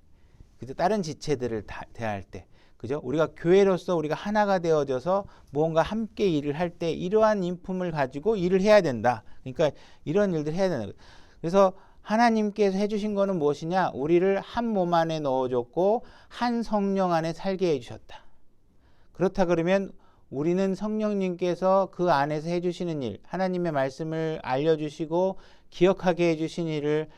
그죠? 다른 지체들을 대할 때, 그죠? 우리가 교회로서 우리가 하나가 되어져서 무언가 함께 일을 할 때 이러한 인품을 가지고 일을 해야 된다. 그러니까 이런 일들 해야 된다. 그래서 하나님께서 해주신 거는 무엇이냐? 우리를 한 몸 안에 넣어줬고 한 성령 안에 살게 해주셨다. 그렇다 그러면 우리는 성령님께서 그 안에서 해주시는 일, 하나님의 말씀을 알려주시고 기억하게 해주신 일을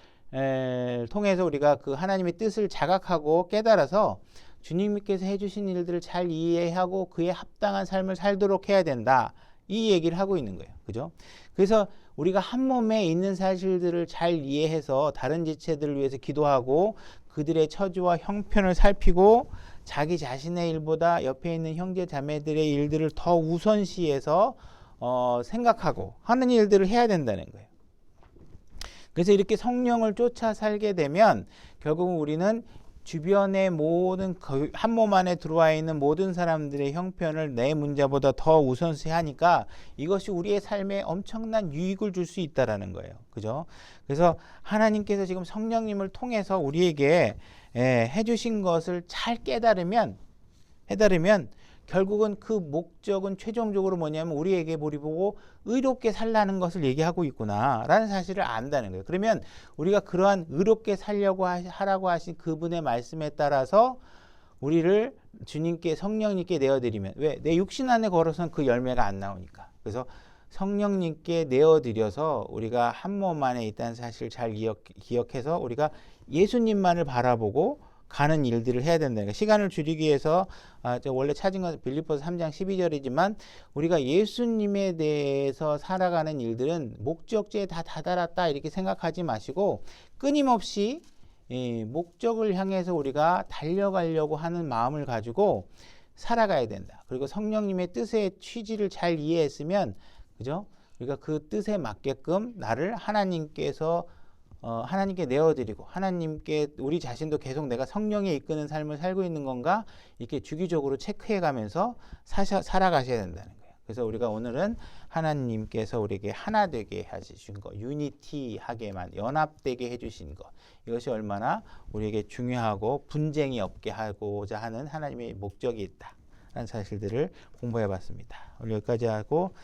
통해서 우리가 그 하나님의 뜻을 자각하고 깨달아서 주님께서 해주신 일들을 잘 이해하고 그에 합당한 삶을 살도록 해야 된다. 이 얘기를 하고 있는 거예요. 그죠? 그래서 우리가 한 몸에 있는 사실들을 잘 이해해서 다른 지체들을 위해서 기도하고 그들의 처지와 형편을 살피고 자기 자신의 일보다 옆에 있는 형제 자매들의 일들을 더 우선시해서 생각하고 하는 일들을 해야 된다는 거예요. 그래서 이렇게 성령을 쫓아 살게 되면 결국은 우리는 주변의 모든 한 몸 안에 들어와 있는 모든 사람들의 형편을 내 문제보다 더 우선시하니까 이것이 우리의 삶에 엄청난 유익을 줄 수 있다라는 거예요. 그죠? 그래서 하나님께서 지금 성령님을 통해서 우리에게 해주신 것을 잘 깨달으면 결국은 그 목적은 최종적으로 뭐냐면 우리에게 우리 보고 의롭게 살라는 것을 얘기하고 있구나라는 사실을 안다는 거예요. 그러면 우리가 그러한 의롭게 살려고 하라고 하신 그분의 말씀에 따라서 우리를 주님께 성령님께 내어드리면 왜? 내 육신 안에 걸어서는 그 열매가 안 나오니까. 그래서 성령님께 내어드려서 우리가 한 몸 안에 있다는 사실을 잘 기억해서 우리가 예수님만을 바라보고 가는 일들을 해야 된다는 거예요. 시간을 줄이기 위해서 원래 찾은 건 빌립보서 3장 12절이지만 우리가 예수님에 대해서 살아가는 일들은 목적지에 다 다다랐다 이렇게 생각하지 마시고 끊임없이 목적을 향해서 우리가 달려가려고 하는 마음을 가지고 살아가야 된다. 그리고 성령님의 뜻의 취지를 잘 이해했으면 그죠? 우리가 그 뜻에 맞게끔 나를 하나님께 내어드리고 하나님께 우리 자신도 계속 내가 성령에 이끄는 삶을 살고 있는 건가 이렇게 주기적으로 체크해 가면서 살아가셔야 된다는 거예요. 그래서 우리가 오늘은 하나님께서 우리에게 하나 되게 해주신 것, 유니티하게만 연합되게 해주신 것 이것이 얼마나 우리에게 중요하고 분쟁이 없게 하고자 하는 하나님의 목적이 있다라는 사실들을 공부해 봤습니다. 오늘 여기까지 하고